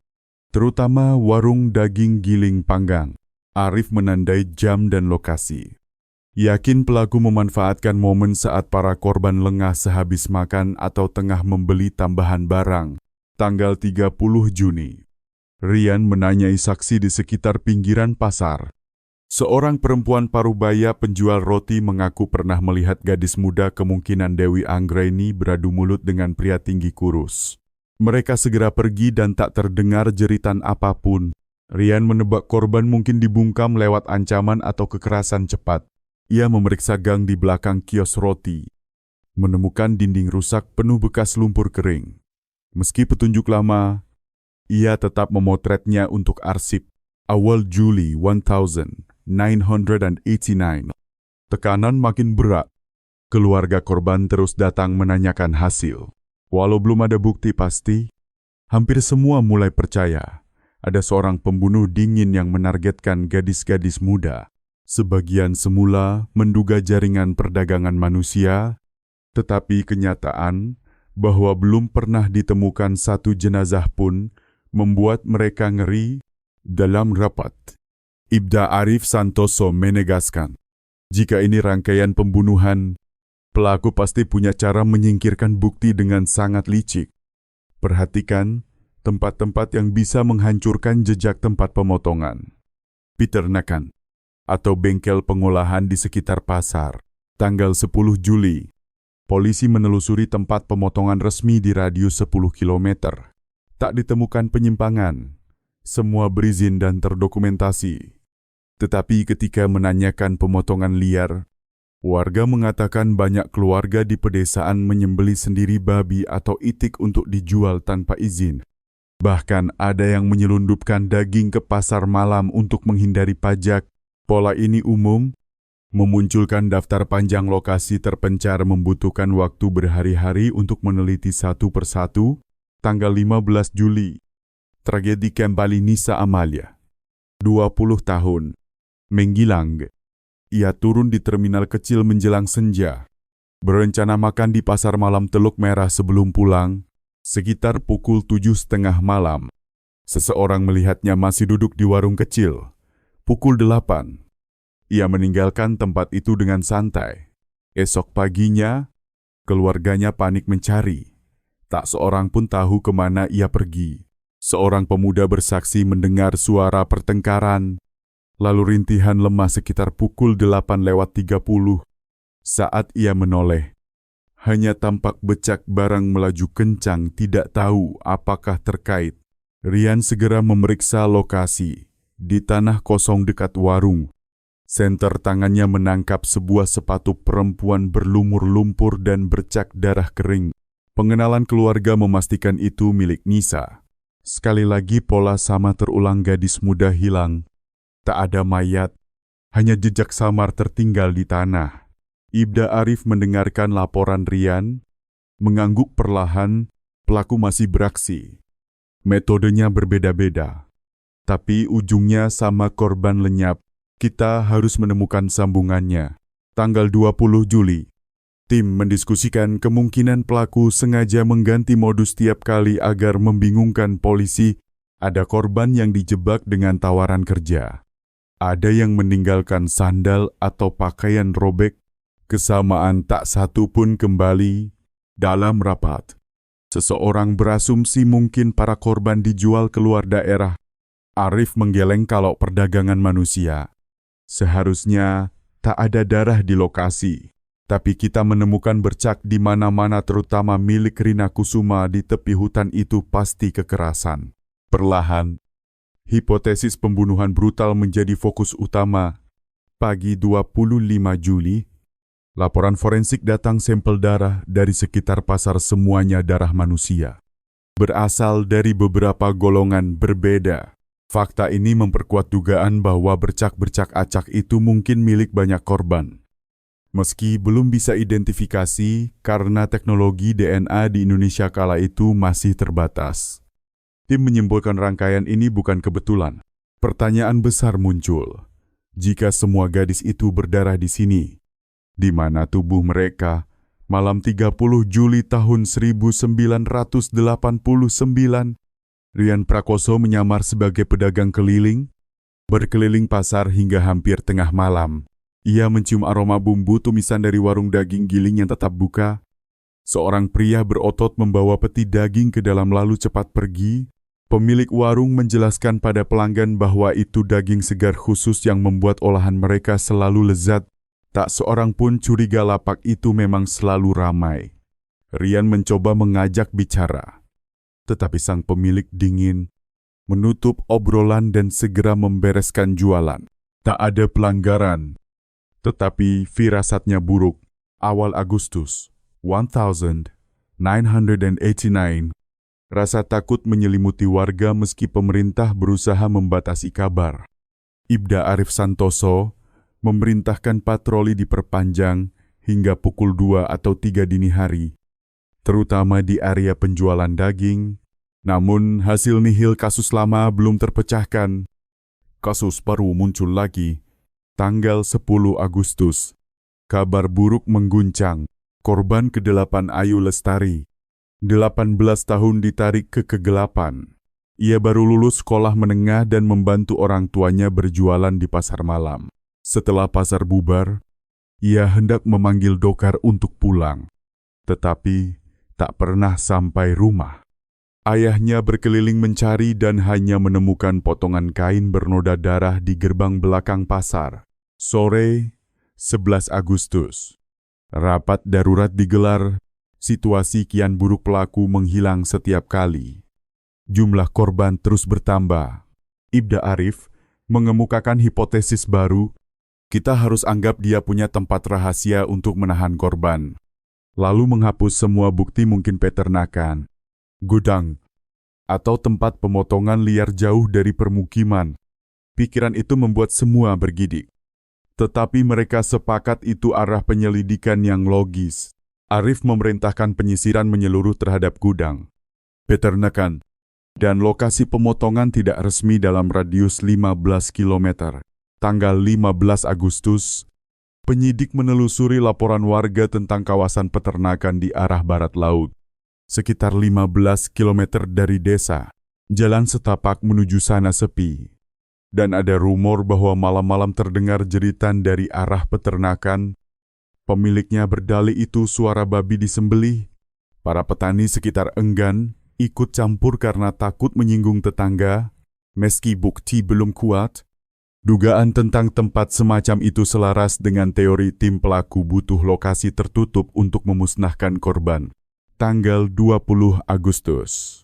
terutama warung daging giling panggang. Arif menandai jam dan lokasi. Yakin pelaku memanfaatkan momen saat para korban lengah sehabis makan atau tengah membeli tambahan barang. Tanggal 30 Juni, Rian menanyai saksi di sekitar pinggiran pasar. Seorang perempuan parubaya penjual roti mengaku pernah melihat gadis muda, kemungkinan Dewi Anggraini, beradu mulut dengan pria tinggi kurus. Mereka segera pergi dan tak terdengar jeritan apapun. Rian menebak korban mungkin dibungkam lewat ancaman atau kekerasan cepat. Ia memeriksa gang di belakang kios roti, menemukan dinding rusak penuh bekas lumpur kering. Meski petunjuk lama, ia tetap memotretnya untuk arsip. Awal Juli 1989, tekanan makin berat. Keluarga korban terus datang menanyakan hasil. Walau belum ada bukti pasti, hampir semua mulai percaya ada seorang pembunuh dingin yang menargetkan gadis-gadis muda. Sebagian semula menduga jaringan perdagangan manusia, tetapi kenyataan bahwa belum pernah ditemukan satu jenazah pun membuat mereka ngeri. Dalam rapat, Ibda Arif Santoso menegaskan, jika ini rangkaian pembunuhan, pelaku pasti punya cara menyingkirkan bukti dengan sangat licik. Perhatikan tempat-tempat yang bisa menghancurkan jejak tempat pemotongan, peternakan, atau bengkel pengolahan di sekitar pasar. Tanggal 10 Juli, polisi menelusuri tempat pemotongan resmi di radius 10 km. Tak ditemukan penyimpangan, semua berizin dan terdokumentasi. Tetapi ketika menanyakan pemotongan liar, warga mengatakan banyak keluarga di pedesaan menyembelih sendiri babi atau itik untuk dijual tanpa izin. Bahkan ada yang menyelundupkan daging ke pasar malam untuk menghindari pajak. Pola ini umum, memunculkan daftar panjang lokasi terpencar membutuhkan waktu berhari-hari untuk meneliti satu persatu. Tanggal 15 Juli, tragedi kembali Nisa Amalia, 20 tahun, menghilang. Ia turun di terminal kecil menjelang senja. Berencana makan di pasar malam Teluk Merah sebelum pulang, sekitar pukul 7.30 malam. Seseorang melihatnya masih duduk di warung kecil. Pukul 8. Ia meninggalkan tempat itu dengan santai. Esok paginya, keluarganya panik mencari. Tak seorang pun tahu kemana ia pergi. Seorang pemuda bersaksi mendengar suara pertengkaran, lalu rintihan lemah sekitar pukul 8:30. Saat ia menoleh, hanya tampak becak barang melaju kencang, tidak tahu apakah terkait. Rian segera memeriksa lokasi. Di tanah kosong dekat warung, senter tangannya menangkap sebuah sepatu perempuan berlumur lumpur dan bercak darah kering. Pengenalan keluarga memastikan itu milik Nisa. Sekali lagi pola sama terulang, gadis muda hilang. Tak ada mayat, hanya jejak samar tertinggal di tanah. Ibda Arif mendengarkan laporan Rian, mengangguk perlahan. Pelaku masih beraksi. Metodenya berbeda-beda, tapi ujungnya sama, korban lenyap. Kita harus menemukan sambungannya. Tanggal 20 Juli. Tim mendiskusikan kemungkinan pelaku sengaja mengganti modus tiap kali agar membingungkan polisi. Ada korban yang dijebak dengan tawaran kerja. Ada yang meninggalkan sandal atau pakaian robek. Kesamaan tak satu pun kembali. Dalam rapat, seseorang berasumsi mungkin para korban dijual keluar daerah. Arif menggeleng, kalau perdagangan manusia, seharusnya tak ada darah di lokasi. Tapi kita menemukan bercak di mana-mana, terutama milik Rina Kusuma di tepi hutan itu, pasti kekerasan. Perlahan, hipotesis pembunuhan brutal menjadi fokus utama. Pagi 25 Juli, laporan forensik datang, sampel darah dari sekitar pasar, semuanya darah manusia. Berasal dari beberapa golongan berbeda. Fakta ini memperkuat dugaan bahwa bercak-bercak acak itu mungkin milik banyak korban. Meski belum bisa identifikasi karena teknologi DNA di Indonesia kala itu masih terbatas. Tim menyimpulkan rangkaian ini bukan kebetulan. Pertanyaan besar muncul. Jika semua gadis itu berdarah di sini, di mana tubuh mereka? Malam 30 Juli tahun 1989, Rian Prakoso menyamar sebagai pedagang keliling, berkeliling pasar hingga hampir tengah malam. Ia mencium aroma bumbu tumisan dari warung daging giling yang tetap buka. Seorang pria berotot membawa peti daging ke dalam lalu cepat pergi. Pemilik warung menjelaskan pada pelanggan bahwa itu daging segar khusus yang membuat olahan mereka selalu lezat. Tak seorang pun curiga, lapak itu memang selalu ramai. Rian mencoba mengajak bicara, tetapi sang pemilik dingin, menutup obrolan dan segera membereskan jualan. Tak ada pelanggaran, tetapi firasatnya buruk. Awal Agustus 1989, rasa takut menyelimuti warga meski pemerintah berusaha membatasi kabar. Ibda Arif Santoso memerintahkan patroli diperpanjang hingga pukul 2 atau 3 dini hari, terutama di area penjualan daging. Namun hasil nihil, kasus lama belum terpecahkan. Kasus baru muncul lagi. Tanggal 10 Agustus, kabar buruk mengguncang. Korban ke-8 Ayu Lestari, 18 tahun, ditarik ke kegelapan. Ia baru lulus sekolah menengah dan membantu orang tuanya berjualan di pasar malam. Setelah pasar bubar, ia hendak memanggil dokar untuk pulang, tetapi tak pernah sampai rumah. Ayahnya berkeliling mencari dan hanya menemukan potongan kain bernoda darah di gerbang belakang pasar. Sore 11 Agustus, rapat darurat digelar. Situasi kian buruk, pelaku menghilang setiap kali. Jumlah korban terus bertambah. Ibda Arif mengemukakan hipotesis baru. Kita harus anggap dia punya tempat rahasia untuk menahan korban, lalu menghapus semua bukti, mungkin peternakan, gudang, atau tempat pemotongan liar jauh dari permukiman. Pikiran itu membuat semua bergidik. Tetapi mereka sepakat itu arah penyelidikan yang logis. Arif memerintahkan penyisiran menyeluruh terhadap gudang, peternakan, dan lokasi pemotongan tidak resmi dalam radius 15 km. Tanggal 15 Agustus, Penyidik menelusuri laporan warga tentang kawasan peternakan di arah barat laut. Sekitar 15 kilometer dari desa, jalan setapak menuju sana sepi. Dan ada rumor bahwa malam-malam terdengar jeritan dari arah peternakan. Pemiliknya berdalih itu suara babi disembelih. Para petani sekitar enggan ikut campur karena takut menyinggung tetangga. Meski bukti belum kuat, dugaan tentang tempat semacam itu selaras dengan teori tim pelaku butuh lokasi tertutup untuk memusnahkan korban. Tanggal 20 Agustus.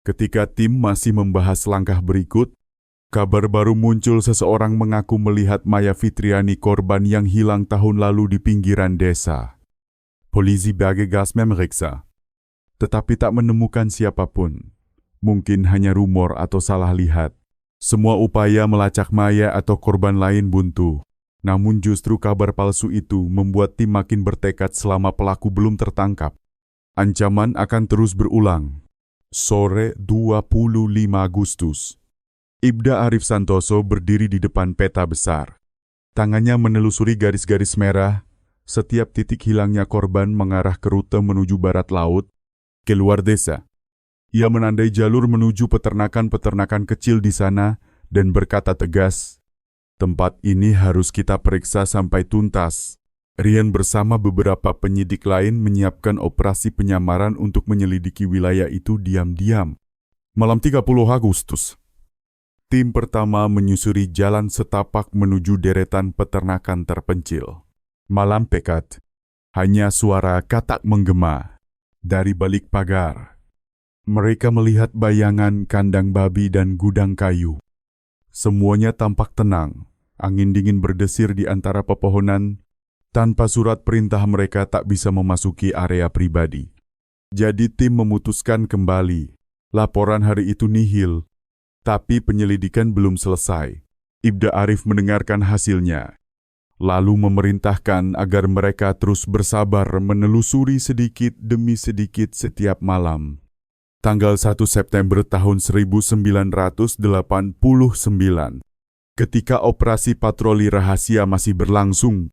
Ketika tim masih membahas langkah berikut, kabar baru muncul seseorang mengaku melihat Maya Fitriani korban yang hilang tahun lalu di pinggiran desa. Polisi bergegas memeriksa, tetapi tak menemukan siapapun. Mungkin hanya rumor atau salah lihat. Semua upaya melacak Maya atau korban lain buntu. Namun justru kabar palsu itu membuat tim makin bertekad selama pelaku belum tertangkap. Ancaman akan terus berulang. Sore 25 Agustus. Ibda Arif Santoso berdiri di depan peta besar. Tangannya menelusuri garis-garis merah. Setiap titik hilangnya korban mengarah ke rute menuju barat laut, keluar desa. Ia menandai jalur menuju peternakan-peternakan kecil di sana dan berkata tegas, "Tempat ini harus kita periksa sampai tuntas." Rian bersama beberapa penyidik lain menyiapkan operasi penyamaran untuk menyelidiki wilayah itu diam-diam. Malam 30 Agustus, tim pertama menyusuri jalan setapak menuju deretan peternakan terpencil. Malam pekat, hanya suara katak menggema dari balik pagar. Mereka melihat bayangan kandang babi dan gudang kayu. Semuanya tampak tenang, angin dingin berdesir di antara pepohonan. Tanpa surat perintah mereka tak bisa memasuki area pribadi. Jadi tim memutuskan kembali. Laporan hari itu nihil, tapi penyelidikan belum selesai. Ibda Arif mendengarkan hasilnya, lalu memerintahkan agar mereka terus bersabar menelusuri sedikit demi sedikit setiap malam. Tanggal 1 September tahun 1989, ketika operasi patroli rahasia masih berlangsung,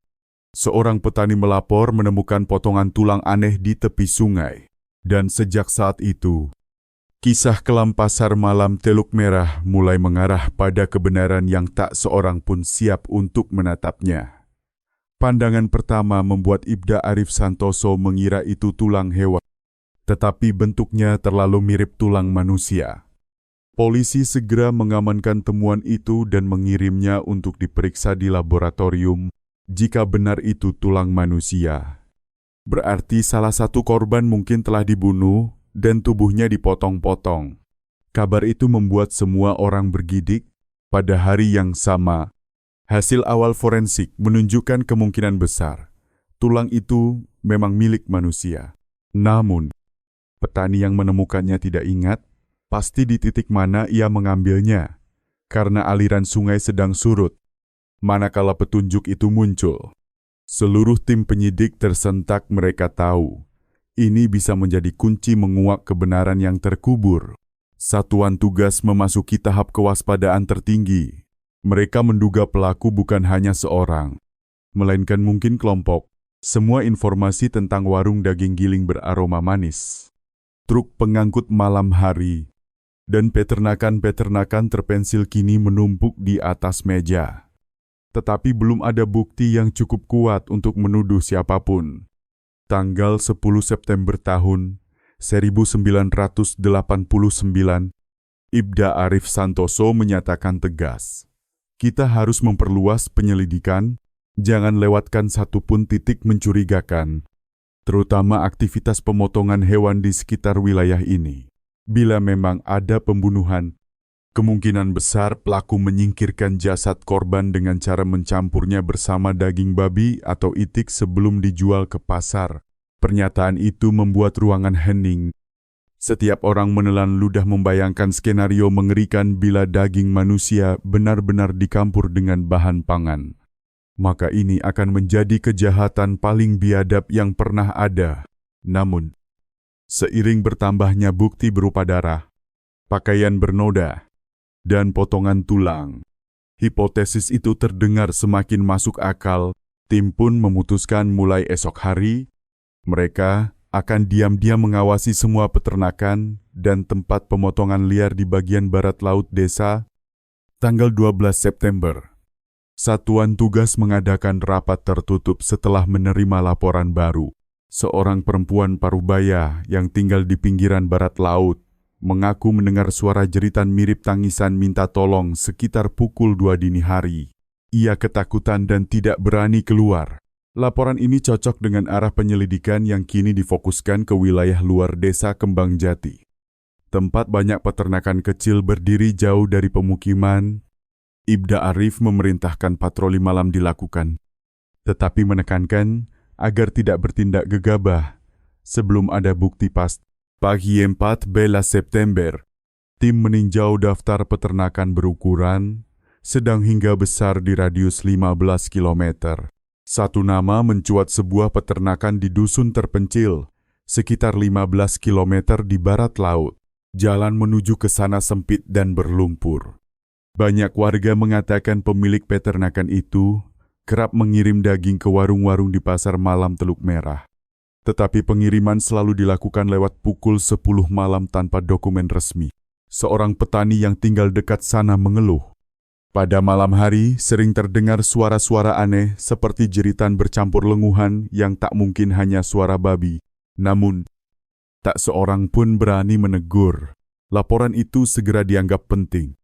seorang petani melapor menemukan potongan tulang aneh di tepi sungai. Dan sejak saat itu, kisah kelam pasar malam Teluk Merah mulai mengarah pada kebenaran yang tak seorang pun siap untuk menatapnya. Pandangan pertama membuat Ibda Arif Santoso mengira itu tulang hewan, tetapi bentuknya terlalu mirip tulang manusia. Polisi segera mengamankan temuan itu dan mengirimnya untuk diperiksa di laboratorium. Jika benar itu tulang manusia, berarti salah satu korban mungkin telah dibunuh dan tubuhnya dipotong-potong. Kabar itu membuat semua orang bergidik. Pada hari yang sama, hasil awal forensik menunjukkan kemungkinan besar tulang itu memang milik manusia. Namun, petani yang menemukannya tidak ingat pasti di titik mana ia mengambilnya, karena aliran sungai sedang surut. Manakala petunjuk itu muncul, seluruh tim penyidik tersentak. Mereka tahu, ini bisa menjadi kunci menguak kebenaran yang terkubur. Satuan tugas memasuki tahap kewaspadaan tertinggi. Mereka menduga pelaku bukan hanya seorang, melainkan mungkin kelompok. Semua informasi tentang warung daging giling beraroma manis, truk pengangkut malam hari, dan peternakan-peternakan terpensil kini menumpuk di atas meja. Tetapi belum ada bukti yang cukup kuat untuk menuduh siapapun. Tanggal 10 September tahun 1989, Ibda Arif Santoso menyatakan tegas, "Kita harus memperluas penyelidikan, jangan lewatkan satupun titik mencurigakan, terutama aktivitas pemotongan hewan di sekitar wilayah ini. Bila memang ada pembunuhan, kemungkinan besar pelaku menyingkirkan jasad korban dengan cara mencampurnya bersama daging babi atau itik sebelum dijual ke pasar." Pernyataan itu membuat ruangan hening. Setiap orang menelan ludah membayangkan skenario mengerikan bila daging manusia benar-benar dicampur dengan bahan pangan. Maka ini akan menjadi kejahatan paling biadab yang pernah ada. Namun, seiring bertambahnya bukti berupa darah, pakaian bernoda, dan potongan tulang, hipotesis itu terdengar semakin masuk akal. Tim pun memutuskan mulai esok hari, mereka akan diam-diam mengawasi semua peternakan dan tempat pemotongan liar di bagian barat laut desa. Tanggal 12 September, Satuan Tugas mengadakan rapat tertutup setelah menerima laporan baru. Seorang perempuan Parubaya yang tinggal di pinggiran barat laut mengaku mendengar suara jeritan mirip tangisan minta tolong sekitar pukul 2 dini hari. Ia ketakutan dan tidak berani keluar. Laporan ini cocok dengan arah penyelidikan yang kini difokuskan ke wilayah luar desa Kembang Jati. Tempat banyak peternakan kecil berdiri jauh dari pemukiman. Ibda Arif memerintahkan patroli malam dilakukan, tetapi menekankan agar tidak bertindak gegabah sebelum ada bukti pasti. Pagi 14 September, tim meninjau daftar peternakan berukuran sedang hingga besar di radius 15 km. Satu nama mencuat sebuah peternakan di dusun terpencil, sekitar 15 km di barat laut. Jalan menuju ke sana sempit dan berlumpur. Banyak warga mengatakan pemilik peternakan itu kerap mengirim daging ke warung-warung di pasar malam Teluk Merah. Tetapi pengiriman selalu dilakukan lewat pukul 10 malam tanpa dokumen resmi. Seorang petani yang tinggal dekat sana mengeluh. Pada malam hari sering terdengar suara-suara aneh seperti jeritan bercampur lenguhan yang tak mungkin hanya suara babi. Namun, tak seorang pun berani menegur. Laporan itu segera dianggap penting.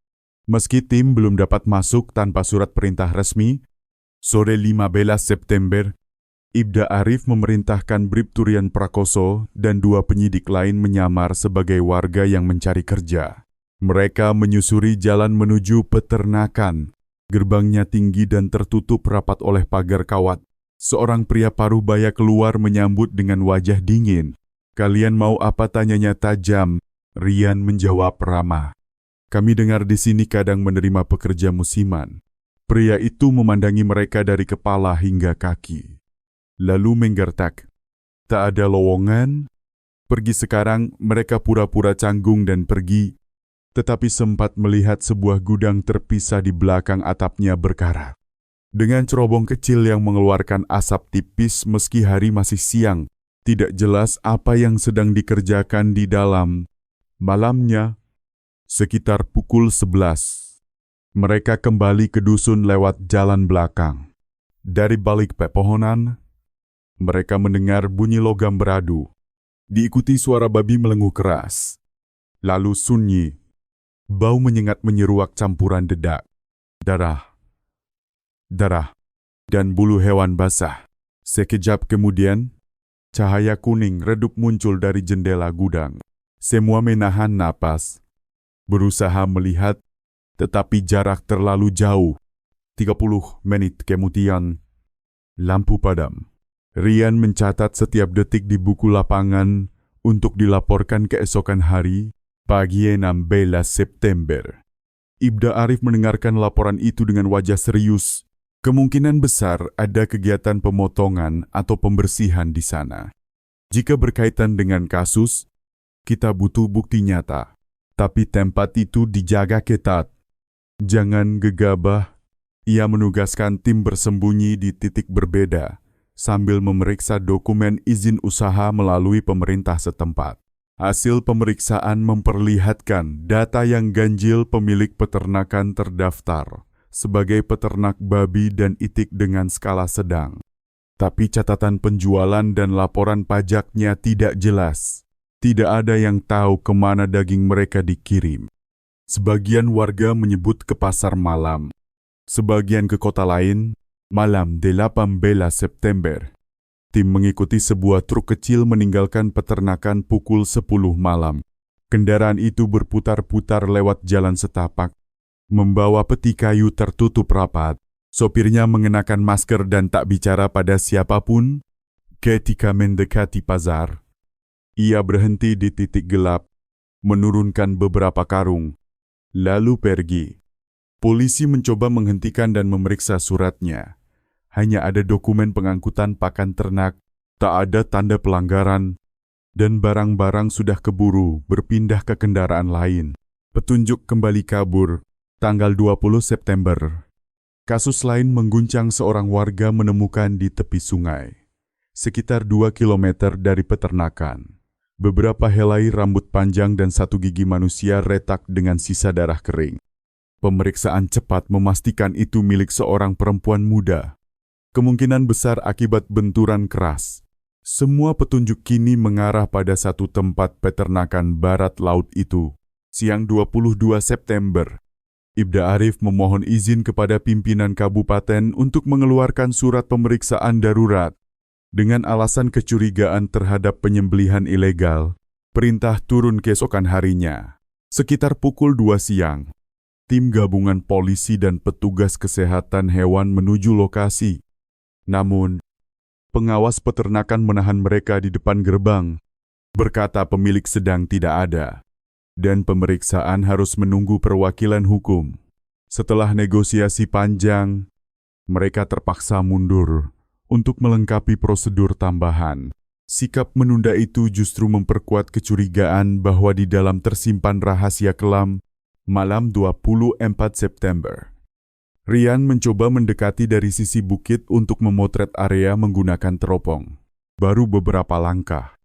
Meski tim belum dapat masuk tanpa surat perintah resmi, sore 15 September, Ibda Arif memerintahkan Bribtu Rian Prakoso dan 2 penyidik lain menyamar sebagai warga yang mencari kerja. Mereka menyusuri jalan menuju peternakan. Gerbangnya tinggi dan tertutup rapat oleh pagar kawat. Seorang pria Parubaya keluar menyambut dengan wajah dingin. "Kalian mau apa?" tanyanya tajam. Rian menjawab ramah. "Kami dengar di sini kadang menerima pekerja musiman." Pria itu memandangi mereka dari kepala hingga kaki. Lalu menggertak. "Tak ada lowongan?" Pergi sekarang, mereka pura-pura canggung dan pergi. Tetapi sempat melihat sebuah gudang terpisah di belakang atapnya berkarat. Dengan cerobong kecil yang mengeluarkan asap tipis meski hari masih siang, tidak jelas apa yang sedang dikerjakan di dalam. Malamnya, sekitar pukul 11, mereka kembali ke dusun lewat jalan belakang. Dari balik pepohonan, mereka mendengar bunyi logam beradu. Diikuti suara babi melenguh keras. Lalu sunyi. Bau menyengat menyeruak campuran dedak, darah, dan bulu hewan basah. Sekejap kemudian, cahaya kuning redup muncul dari jendela gudang. Semua menahan napas, berusaha melihat, tetapi jarak terlalu jauh. 30 menit kemudian, lampu padam. Rian mencatat setiap detik di buku lapangan untuk dilaporkan keesokan hari. Pagi 16 September. Ibda Arif mendengarkan laporan itu dengan wajah serius. Kemungkinan besar ada kegiatan pemotongan atau pembersihan di sana. Jika berkaitan dengan kasus, kita butuh bukti nyata. Tapi tempat itu dijaga ketat. Jangan gegabah. Ia menugaskan tim bersembunyi di titik berbeda, sambil memeriksa dokumen izin usaha melalui pemerintah setempat. Hasil pemeriksaan memperlihatkan data yang ganjil. Pemilik peternakan terdaftar sebagai peternak babi dan itik dengan skala sedang. Tapi catatan penjualan dan laporan pajaknya tidak jelas. Tidak ada yang tahu kemana daging mereka dikirim. Sebagian warga menyebut ke pasar malam, sebagian ke kota lain. Malam 18 September. Tim mengikuti sebuah truk kecil meninggalkan peternakan pukul 10 malam. Kendaraan itu berputar-putar lewat jalan setapak, membawa peti kayu tertutup rapat. Sopirnya mengenakan masker dan tak bicara pada siapapun. Ketika mendekati pasar, ia berhenti di titik gelap, menurunkan beberapa karung, lalu pergi. Polisi mencoba menghentikan dan memeriksa suratnya. Hanya ada dokumen pengangkutan pakan ternak, tak ada tanda pelanggaran, dan barang-barang sudah keburu berpindah ke kendaraan lain. Petunjuk kembali kabur, tanggal 20 September. Kasus lain mengguncang seorang warga menemukan di tepi sungai, sekitar 2 kilometer dari peternakan. Beberapa helai rambut panjang dan satu gigi manusia retak dengan sisa darah kering. Pemeriksaan cepat memastikan itu milik seorang perempuan muda. Kemungkinan besar akibat benturan keras. Semua petunjuk kini mengarah pada satu tempat peternakan barat laut itu. Siang 22 September, Ibda Arif memohon izin kepada pimpinan kabupaten untuk mengeluarkan surat pemeriksaan darurat. Dengan alasan kecurigaan terhadap penyembelihan ilegal, perintah turun keesokan harinya. Sekitar pukul 2 siang, tim gabungan polisi dan petugas kesehatan hewan menuju lokasi. Namun, pengawas peternakan menahan mereka di depan gerbang, berkata pemilik sedang tidak ada, dan pemeriksaan harus menunggu perwakilan hukum. Setelah negosiasi panjang, mereka terpaksa mundur untuk melengkapi prosedur tambahan. Sikap menunda itu justru memperkuat kecurigaan bahwa di dalam tersimpan rahasia kelam. Malam 24 September, Rian mencoba mendekati dari sisi bukit untuk memotret area menggunakan teropong. Baru beberapa langkah,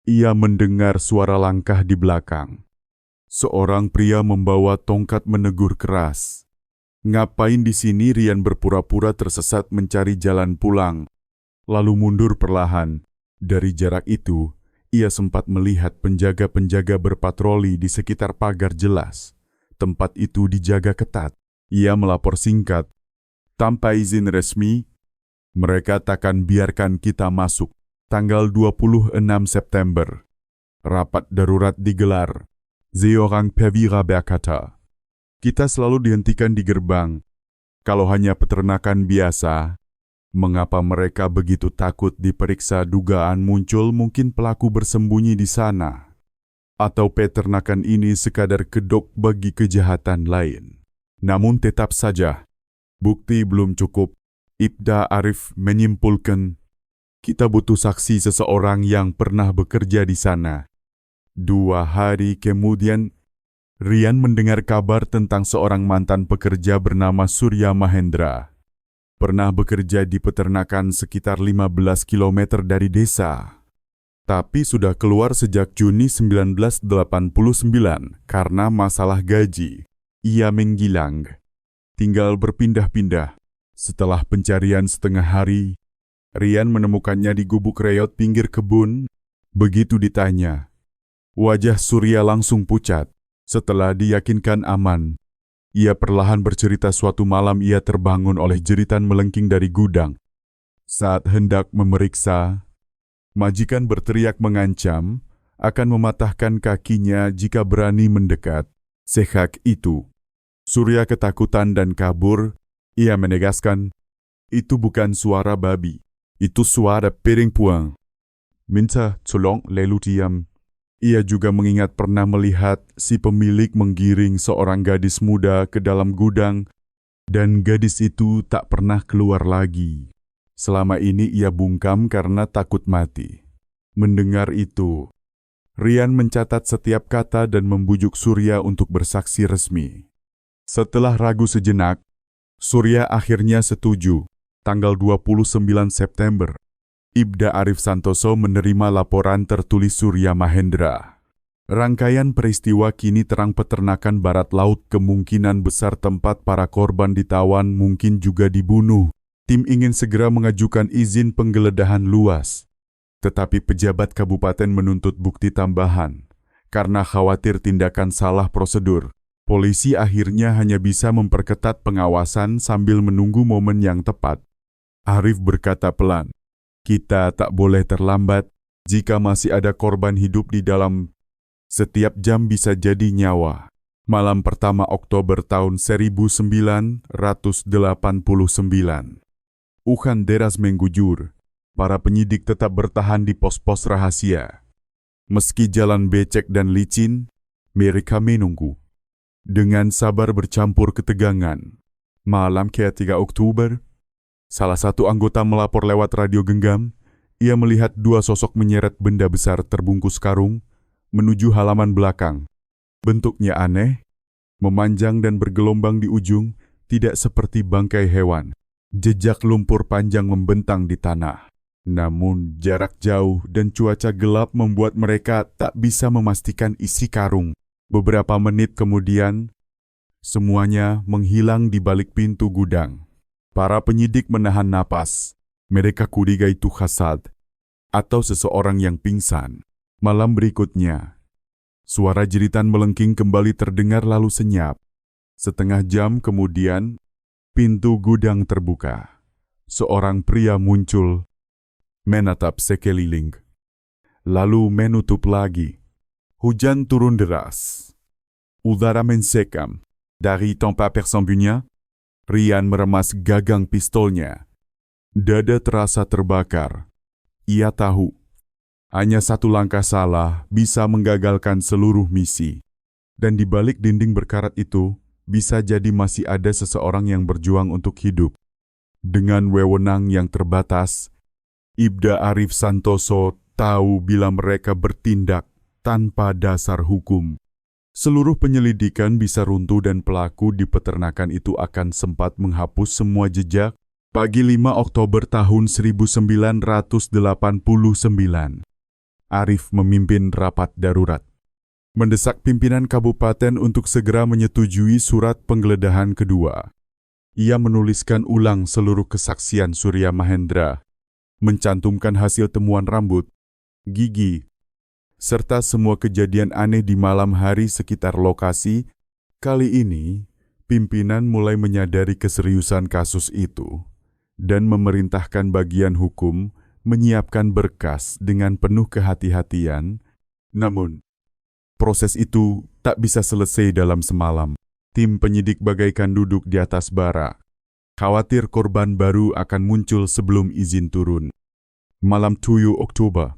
ia mendengar suara langkah di belakang. Seorang pria membawa tongkat menegur keras. "Ngapain di sini?" Rian berpura-pura tersesat mencari jalan pulang, lalu mundur perlahan. Dari jarak itu, ia sempat melihat penjaga-penjaga berpatroli di sekitar pagar jelas. Tempat itu dijaga ketat. Ia melapor singkat, "Tanpa izin resmi, mereka takkan biarkan kita masuk." Tanggal 26 September, rapat darurat digelar. Seorang perwira berkata, "Kita selalu dihentikan di gerbang. Kalau hanya peternakan biasa, mengapa mereka begitu takut diperiksa? Dugaan muncul mungkin pelaku bersembunyi di sana. Atau peternakan ini sekadar kedok bagi kejahatan lain." Namun tetap saja, bukti belum cukup. Ibda Arif menyimpulkan, "Kita butuh saksi seseorang yang pernah bekerja di sana." 2 hari kemudian, Rian mendengar kabar tentang seorang mantan pekerja bernama Surya Mahendra. Pernah bekerja di peternakan sekitar 15 km dari desa. Tapi sudah keluar sejak Juni 1989 karena masalah gaji. Ia menghilang, tinggal berpindah-pindah. Setelah pencarian setengah hari, Rian menemukannya di gubuk reot pinggir kebun. Begitu ditanya, wajah Surya langsung pucat. Setelah diyakinkan aman, ia perlahan bercerita suatu malam ia terbangun oleh jeritan melengking dari gudang. Saat hendak memeriksa, majikan berteriak mengancam akan mematahkan kakinya jika berani mendekat. Sehak itu, Surya ketakutan dan kabur. Ia menegaskan, "Itu bukan suara babi, itu suara piring puang." Minta tolong lalu diam. Ia juga mengingat pernah melihat si pemilik menggiring seorang gadis muda ke dalam gudang, dan gadis itu tak pernah keluar lagi. Selama ini ia bungkam karena takut mati. Mendengar itu, Rian mencatat setiap kata dan membujuk Surya untuk bersaksi resmi. Setelah ragu sejenak, Surya akhirnya setuju. Tanggal 29 September, Ibda Arif Santoso menerima laporan tertulis Surya Mahendra. Rangkaian peristiwa kini terang. Peternakan barat laut kemungkinan besar tempat para korban ditawan, mungkin juga dibunuh. Tim ingin segera mengajukan izin penggeledahan luas. Tetapi pejabat kabupaten menuntut bukti tambahan. Karena khawatir tindakan salah prosedur, polisi akhirnya hanya bisa memperketat pengawasan sambil menunggu momen yang tepat. Arif berkata pelan, "Kita tak boleh terlambat. Jika masih ada korban hidup di dalam, setiap jam bisa jadi nyawa." Malam pertama Oktober tahun 1989. Hujan deras mengguyur. Para penyidik tetap bertahan di pos-pos rahasia. Meski jalan becek dan licin, mereka menunggu. Dengan sabar bercampur ketegangan. Malam ke-3 Oktober, salah satu anggota melapor lewat radio genggam. Ia melihat 2 sosok menyeret benda besar terbungkus karung menuju halaman belakang. Bentuknya aneh, memanjang dan bergelombang di ujung, tidak seperti bangkai hewan. Jejak lumpur panjang membentang di tanah. Namun, jarak jauh dan cuaca gelap membuat mereka tak bisa memastikan isi karung. Beberapa menit kemudian, semuanya menghilang di balik pintu gudang. Para penyidik menahan napas. Mereka curiga itu Hasad atau seseorang yang pingsan. Malam berikutnya, suara jeritan melengking kembali terdengar lalu senyap. Setengah jam kemudian, pintu gudang terbuka. Seorang pria muncul, menatap sekeliling, lalu menutup lagi. Hujan turun deras. Udara mensekam. Dari tempat persembunyian, Rian meremas gagang pistolnya. Dada terasa terbakar. Ia tahu, hanya satu langkah salah bisa menggagalkan seluruh misi. Dan di balik dinding berkarat itu, bisa jadi masih ada seseorang yang berjuang untuk hidup. Dengan wewenang yang terbatas, Ibda Arif Santoso tahu bila mereka bertindak tanpa dasar hukum, seluruh penyelidikan bisa runtuh dan pelaku di peternakan itu akan sempat menghapus semua jejak. Pagi 5 Oktober tahun 1989, Arif memimpin rapat darurat, mendesak pimpinan kabupaten untuk segera menyetujui surat penggeledahan kedua. Ia menuliskan ulang seluruh kesaksian Surya Mahendra, mencantumkan hasil temuan rambut, gigi, serta semua kejadian aneh di malam hari sekitar lokasi. Kali ini, pimpinan mulai menyadari keseriusan kasus itu dan memerintahkan bagian hukum menyiapkan berkas dengan penuh kehati-hatian. Namun, proses itu tak bisa selesai dalam semalam. Tim penyidik bagaikan duduk di atas bara, khawatir korban baru akan muncul sebelum izin turun. Malam 7 Oktober,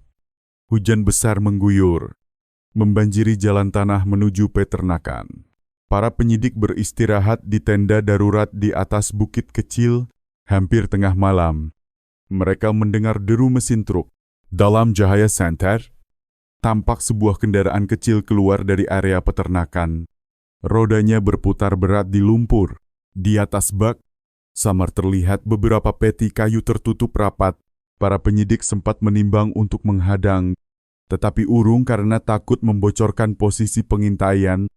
hujan besar mengguyur, membanjiri jalan tanah menuju peternakan. Para penyidik beristirahat di tenda darurat di atas bukit kecil. Hampir tengah malam, mereka mendengar deru mesin truk. Dalam cahaya senter, tampak sebuah kendaraan kecil keluar dari area peternakan. Rodanya berputar berat di lumpur. Di atas bak, samar terlihat beberapa peti kayu tertutup rapat. Para penyidik sempat menimbang untuk menghadang, tetapi urung karena takut membocorkan posisi pengintaian.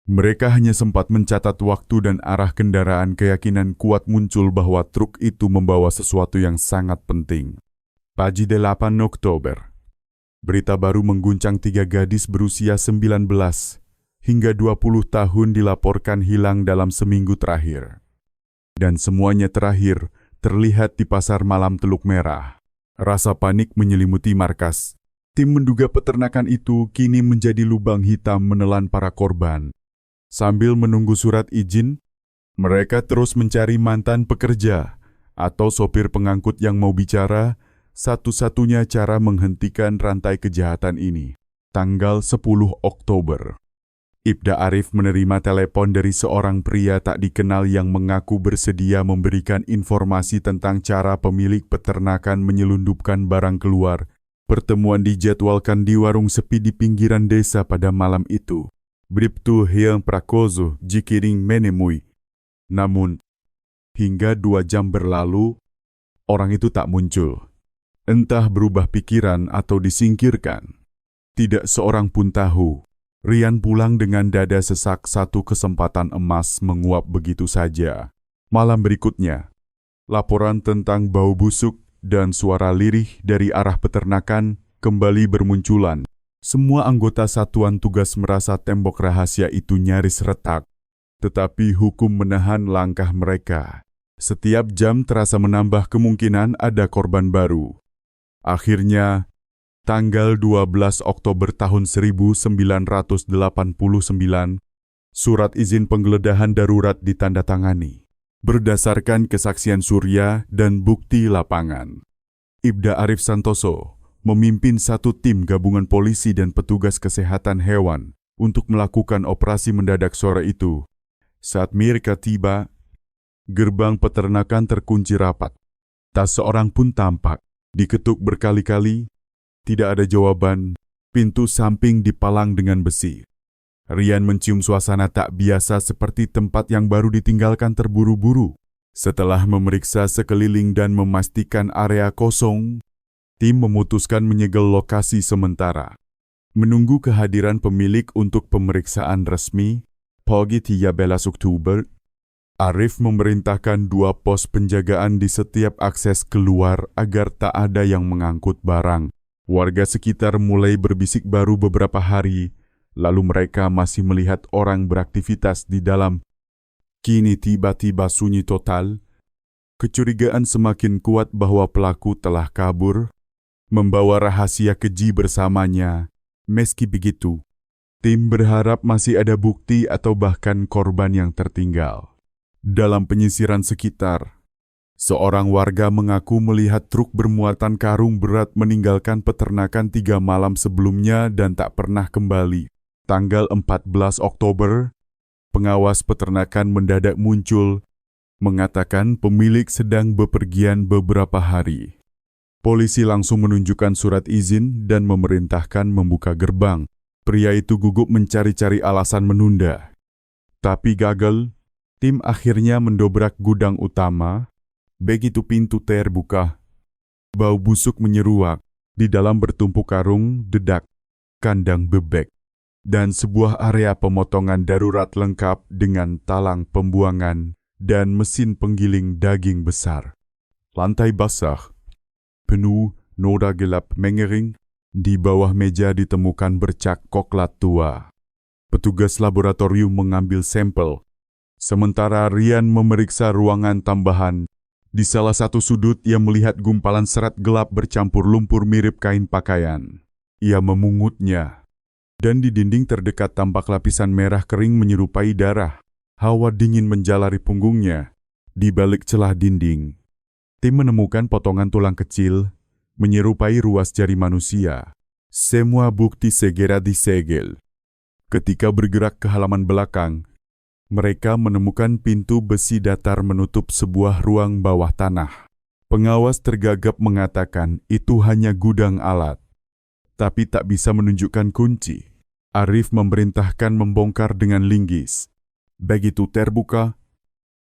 Mereka hanya sempat mencatat waktu dan arah kendaraan. Keyakinan kuat muncul bahwa truk itu membawa sesuatu yang sangat penting. Pagi 8 Oktober, berita baru mengguncang 3 gadis berusia 19 hingga 20 tahun dilaporkan hilang dalam seminggu terakhir. Dan semuanya terakhir terlihat di pasar malam Teluk Merah. Rasa panik menyelimuti markas. Tim menduga peternakan itu kini menjadi lubang hitam menelan para korban. Sambil menunggu surat izin, mereka terus mencari mantan pekerja atau sopir pengangkut yang mau bicara. Satu-satunya cara menghentikan rantai kejahatan ini. Tanggal 10 Oktober, Ibda Arif menerima telepon dari seorang pria tak dikenal yang mengaku bersedia memberikan informasi tentang cara pemilik peternakan menyelundupkan barang keluar. Pertemuan dijadwalkan di warung sepi di pinggiran desa pada malam itu. Bribtu Hyang Prakoso Jikiring menemui. Namun, hingga 2 jam berlalu, orang itu tak muncul. Entah berubah pikiran atau disingkirkan. Tidak seorang pun tahu. Rian pulang dengan dada sesak. Satu kesempatan emas menguap begitu saja. Malam berikutnya, laporan tentang bau busuk dan suara lirih dari arah peternakan kembali bermunculan. Semua anggota satuan tugas merasa tembok rahasia itu nyaris retak. Tetapi hukum menahan langkah mereka. Setiap jam terasa menambah kemungkinan ada korban baru. Akhirnya, tanggal 12 Oktober tahun 1989, surat izin penggeledahan darurat ditandatangani. Berdasarkan kesaksian Surya dan bukti lapangan, Ibda Arif Santoso memimpin satu tim gabungan polisi dan petugas kesehatan hewan untuk melakukan operasi mendadak sore itu. Saat mereka tiba, gerbang peternakan terkunci rapat. Tak seorang pun tampak. Diketuk berkali-kali, tidak ada jawaban. Pintu samping dipalang dengan besi. Rian mencium suasana tak biasa seperti tempat yang baru ditinggalkan terburu-buru. Setelah memeriksa sekeliling dan memastikan area kosong, tim memutuskan menyegel lokasi sementara. Menunggu kehadiran pemilik untuk pemeriksaan resmi, pagi 13 Oktober, Arif memerintahkan 2 pos penjagaan di setiap akses keluar agar tak ada yang mengangkut barang. Warga sekitar mulai berbisik baru beberapa hari, lalu mereka masih melihat orang beraktivitas di dalam. Kini tiba-tiba sunyi total. Kecurigaan semakin kuat bahwa pelaku telah kabur, membawa rahasia keji bersamanya. Meski begitu, tim berharap masih ada bukti atau bahkan korban yang tertinggal. Dalam penyisiran sekitar, seorang warga mengaku melihat truk bermuatan karung berat meninggalkan peternakan 3 malam sebelumnya dan tak pernah kembali. Tanggal 14 Oktober, pengawas peternakan mendadak muncul, mengatakan pemilik sedang bepergian beberapa hari. Polisi langsung menunjukkan surat izin dan memerintahkan membuka gerbang. Pria itu gugup mencari-cari alasan menunda. Tapi gagal, tim akhirnya mendobrak gudang utama. Begitu pintu terbuka, bau busuk menyeruak. Di dalam bertumpuk karung, dedak, kandang bebek, dan sebuah area pemotongan darurat lengkap dengan talang pembuangan dan mesin penggiling daging besar. Lantai basah, penuh noda gelap mengering. Di bawah meja ditemukan bercak koklat tua. Petugas laboratorium mengambil sampel, sementara Rian memeriksa ruangan tambahan. Di salah satu sudut ia melihat gumpalan serat gelap bercampur lumpur mirip kain pakaian. Ia memungutnya, dan di dinding terdekat tampak lapisan merah kering menyerupai darah. Hawa dingin menjalari punggungnya. Di balik celah dinding, tim menemukan potongan tulang kecil, menyerupai ruas jari manusia. Semua bukti segera disegel. Ketika bergerak ke halaman belakang, mereka menemukan pintu besi datar menutup sebuah ruang bawah tanah. Pengawas tergagap mengatakan itu hanya gudang alat, tapi tak bisa menunjukkan kunci. Arif memerintahkan membongkar dengan linggis. Begitu terbuka,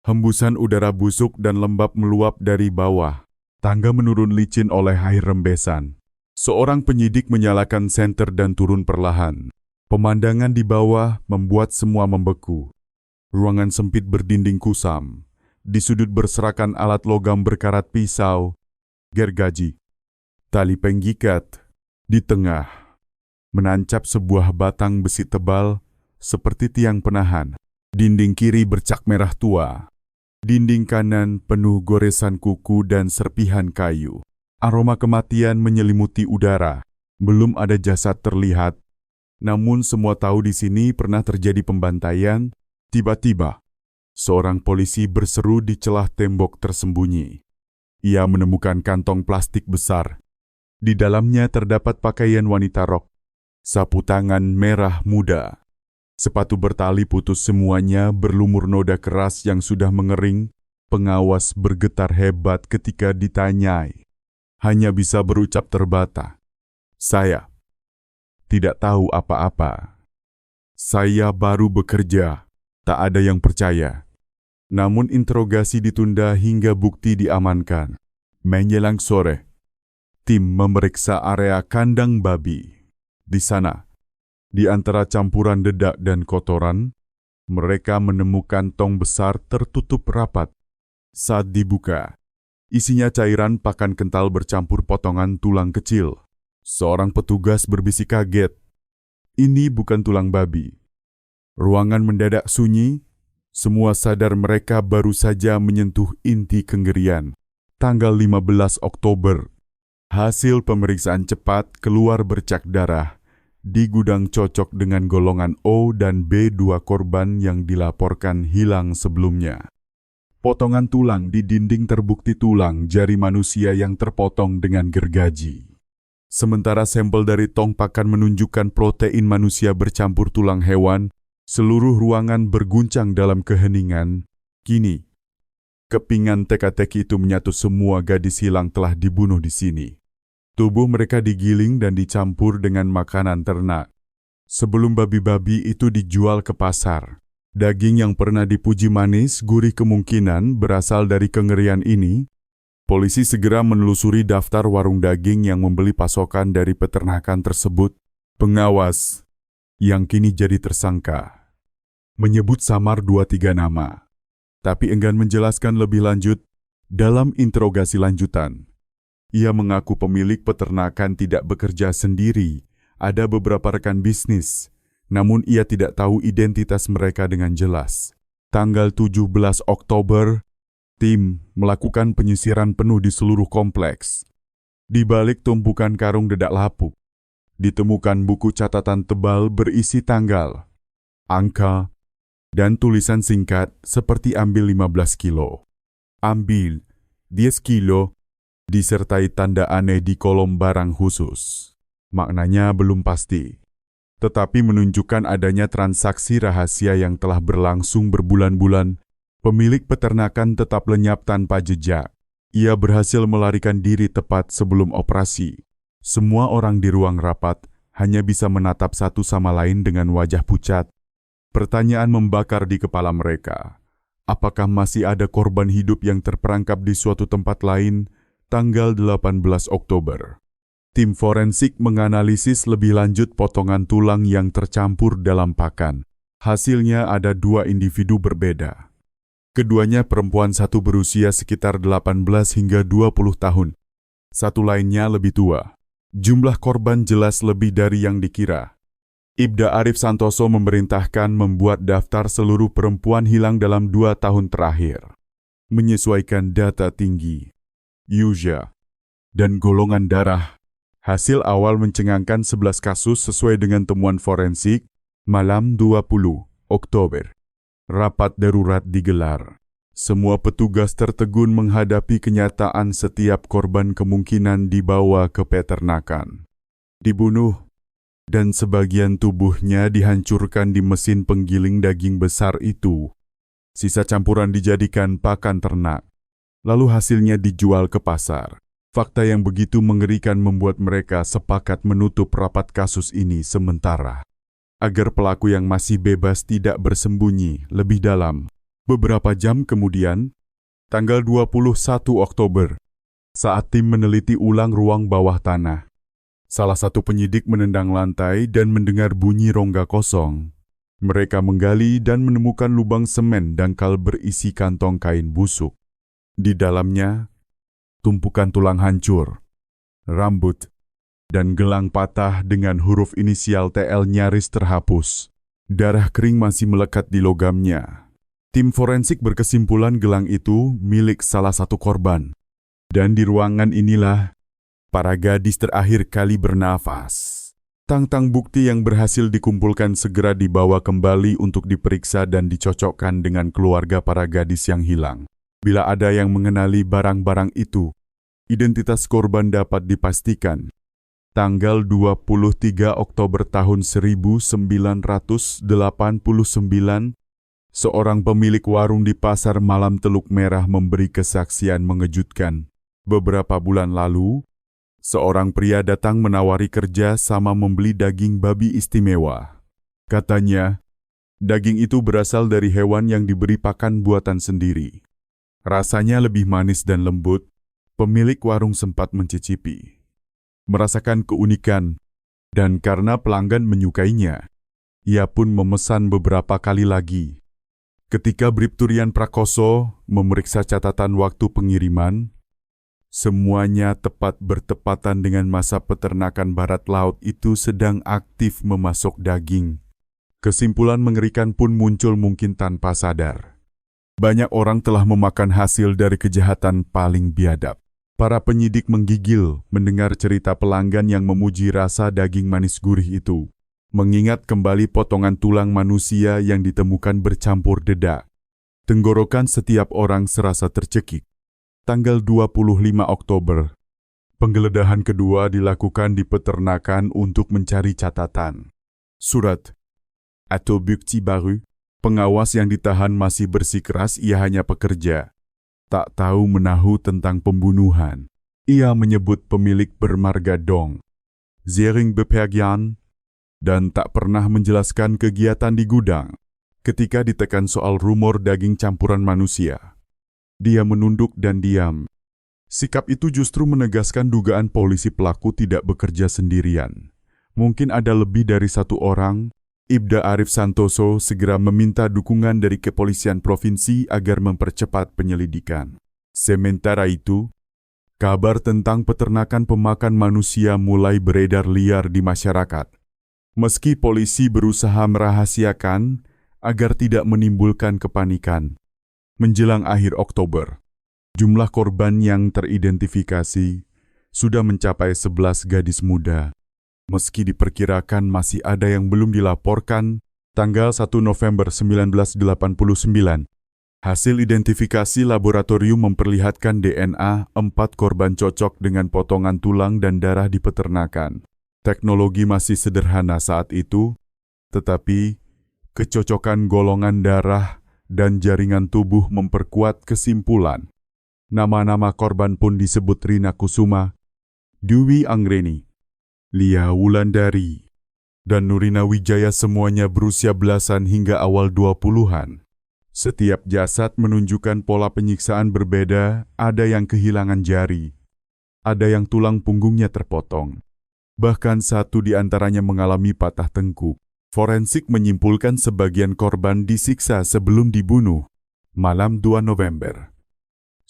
hembusan udara busuk dan lembab meluap dari bawah. Tangga menurun licin oleh air rembesan. Seorang penyidik menyalakan senter dan turun perlahan. Pemandangan di bawah membuat semua membeku. Ruangan sempit berdinding kusam. Di sudut berserakan alat logam berkarat pisau, gergaji, tali penggikat. Di tengah, menancap sebuah batang besi tebal seperti tiang penahan. Dinding kiri bercak merah tua. Dinding kanan penuh goresan kuku dan serpihan kayu. Aroma kematian menyelimuti udara. Belum ada jasad terlihat. Namun semua tahu di sini pernah terjadi pembantaian. Tiba-tiba, seorang polisi berseru di celah tembok tersembunyi. Ia menemukan kantong plastik besar. Di dalamnya terdapat pakaian wanita rok, sapu tangan merah muda. Sepatu bertali putus semuanya berlumur noda keras yang sudah mengering. Pengawas bergetar hebat ketika ditanyai. Hanya bisa berucap terbata. Saya tidak tahu apa-apa. Saya baru bekerja. Tak ada yang percaya. Namun interogasi ditunda hingga bukti diamankan. Menjelang sore, tim memeriksa area kandang babi. Di sana, di antara campuran dedak dan kotoran, mereka menemukan tong besar tertutup rapat. Saat dibuka, isinya cairan pakan kental bercampur potongan tulang kecil. Seorang petugas berbisik kaget. Ini bukan tulang babi. Ruangan mendadak sunyi. Semua sadar mereka baru saja menyentuh inti kengerian. Tanggal 15 Oktober, hasil pemeriksaan cepat keluar bercak darah. Di gudang cocok dengan golongan O dan B2 korban yang dilaporkan hilang sebelumnya. Potongan tulang di dinding terbukti tulang jari manusia yang terpotong dengan gergaji. Sementara sampel dari tong pakan menunjukkan protein manusia bercampur tulang hewan. Seluruh ruangan berguncang dalam keheningan. Kini, kepingan teka-teki itu menyatu, semua gadis hilang telah dibunuh di sini. Tubuh mereka digiling dan dicampur dengan makanan ternak. Sebelum babi-babi itu dijual ke pasar, daging yang pernah dipuji manis, gurih kemungkinan berasal dari kengerian ini. Polisi segera menelusuri daftar warung daging yang membeli pasokan dari peternakan tersebut. Pengawas, yang kini jadi tersangka, menyebut samar 2-3 nama, tapi enggan menjelaskan lebih lanjut. Dalam interogasi lanjutan, ia mengaku pemilik peternakan tidak bekerja sendiri, ada beberapa rekan bisnis, namun ia tidak tahu identitas mereka dengan jelas. Tanggal 17 Oktober, tim melakukan penyisiran penuh di seluruh kompleks. Di balik tumpukan karung dedak lapuk, ditemukan buku catatan tebal berisi tanggal, angka, dan tulisan singkat seperti ambil 15 kilo, ambil 10 kilo, disertai tanda aneh di kolom barang khusus. Maknanya belum pasti, tetapi menunjukkan adanya transaksi rahasia yang telah berlangsung berbulan-bulan. Pemilik peternakan tetap lenyap tanpa jejak. Ia berhasil melarikan diri tepat sebelum operasi. Semua orang di ruang rapat hanya bisa menatap satu sama lain dengan wajah pucat. Pertanyaan membakar di kepala mereka. Apakah masih ada korban hidup yang terperangkap di suatu tempat lain? Tanggal 18 Oktober. Tim forensik menganalisis lebih lanjut potongan tulang yang tercampur dalam pakan. Hasilnya ada 2 individu berbeda. Keduanya perempuan, satu berusia sekitar 18 hingga 20 tahun. Satu lainnya lebih tua. Jumlah korban jelas lebih dari yang dikira. Ibda Arif Santoso memerintahkan membuat daftar seluruh perempuan hilang dalam 2 tahun terakhir. Menyesuaikan data tinggi, usia, dan golongan darah. Hasil awal mencengangkan 11 kasus sesuai dengan temuan forensik. Malam 20 Oktober. Rapat darurat digelar. Semua petugas tertegun menghadapi kenyataan setiap korban kemungkinan dibawa ke peternakan, dibunuh, dan sebagian tubuhnya dihancurkan di mesin penggiling daging besar itu. Sisa campuran dijadikan pakan ternak, lalu hasilnya dijual ke pasar. Fakta yang begitu mengerikan membuat mereka sepakat menutup rapat kasus ini sementara, agar pelaku yang masih bebas tidak bersembunyi lebih dalam. Beberapa jam kemudian, tanggal 21 Oktober, saat tim meneliti ulang ruang bawah tanah, salah satu penyidik menendang lantai dan mendengar bunyi rongga kosong. Mereka menggali dan menemukan lubang semen dangkal berisi kantong kain busuk. Di dalamnya, tumpukan tulang hancur, rambut, dan gelang patah dengan huruf inisial TL nyaris terhapus. Darah kering masih melekat di logamnya. Tim forensik berkesimpulan gelang itu milik salah satu korban. Dan di ruangan inilah para gadis terakhir kali bernafas. Tang-tang bukti yang berhasil dikumpulkan segera dibawa kembali untuk diperiksa dan dicocokkan dengan keluarga para gadis yang hilang. Bila ada yang mengenali barang-barang itu, identitas korban dapat dipastikan. Tanggal 23 Oktober tahun 1989, seorang pemilik warung di pasar malam Teluk Merah memberi kesaksian mengejutkan. Beberapa bulan lalu, seorang pria datang menawari kerja sama membeli daging babi istimewa. Katanya, daging itu berasal dari hewan yang diberi pakan buatan sendiri. Rasanya lebih manis dan lembut. Pemilik warung sempat mencicipi, merasakan keunikan, dan karena pelanggan menyukainya, ia pun memesan beberapa kali lagi. Ketika Bribturian Prakoso memeriksa catatan waktu pengiriman, semuanya tepat bertepatan dengan masa peternakan barat laut itu sedang aktif memasok daging. Kesimpulan mengerikan pun muncul mungkin tanpa sadar. Banyak orang telah memakan hasil dari kejahatan paling biadab. Para penyidik menggigil mendengar cerita pelanggan yang memuji rasa daging manis gurih itu. Mengingat kembali potongan tulang manusia yang ditemukan bercampur dedak. Tenggorokan setiap orang serasa tercekik. Tanggal 25 Oktober, penggeledahan kedua dilakukan di peternakan untuk mencari catatan, surat, atau bukti baru. Pengawas yang ditahan masih bersikeras ia hanya pekerja, tak tahu menahu tentang pembunuhan. Ia menyebut pemilik bermarga Dong, Zering Bepergian, dan tak pernah menjelaskan kegiatan di gudang. Ketika ditekan soal rumor daging campuran manusia, dia menunduk dan diam. Sikap itu justru menegaskan dugaan polisi pelaku tidak bekerja sendirian. Mungkin ada lebih dari satu orang. Ibda Arif Santoso segera meminta dukungan dari kepolisian provinsi agar mempercepat penyelidikan. Sementara itu, kabar tentang peternakan pemakan manusia mulai beredar liar di masyarakat. Meski polisi berusaha merahasiakan agar tidak menimbulkan kepanikan. Menjelang akhir Oktober, jumlah korban yang teridentifikasi sudah mencapai 11 gadis muda. Meski diperkirakan masih ada yang belum dilaporkan, tanggal 1 November 1989, hasil identifikasi laboratorium memperlihatkan DNA 4 korban cocok dengan potongan tulang dan darah di peternakan. Teknologi masih sederhana saat itu, tetapi kecocokan golongan darah dan jaringan tubuh memperkuat kesimpulan. Nama-nama korban pun disebut Rina Kusuma, Dwi Anggreni, Lia Wulandari, dan Nurina Wijaya, semuanya berusia belasan hingga awal 20-an. Setiap jasad menunjukkan pola penyiksaan berbeda, ada yang kehilangan jari, ada yang tulang punggungnya terpotong. Bahkan satu di antaranya mengalami patah tengkuk. Forensik menyimpulkan sebagian korban disiksa sebelum dibunuh. Malam 2 November.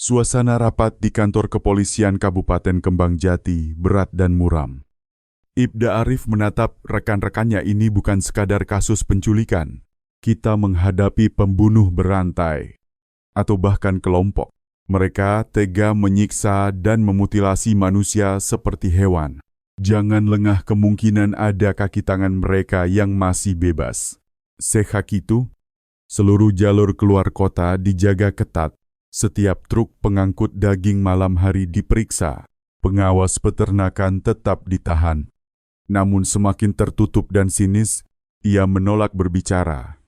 Suasana rapat di kantor kepolisian Kabupaten Kembang Jati berat dan muram. Ibda Arif menatap rekan-rekannya, ini bukan sekadar kasus penculikan. Kita menghadapi pembunuh berantai, atau bahkan kelompok. Mereka tega menyiksa dan memutilasi manusia seperti hewan. Jangan lengah kemungkinan ada kaki tangan mereka yang masih bebas. Sehak itu, seluruh jalur keluar kota dijaga ketat. Setiap truk pengangkut daging malam hari diperiksa. Pengawas peternakan tetap ditahan. Namun semakin tertutup dan sinis, ia menolak berbicara.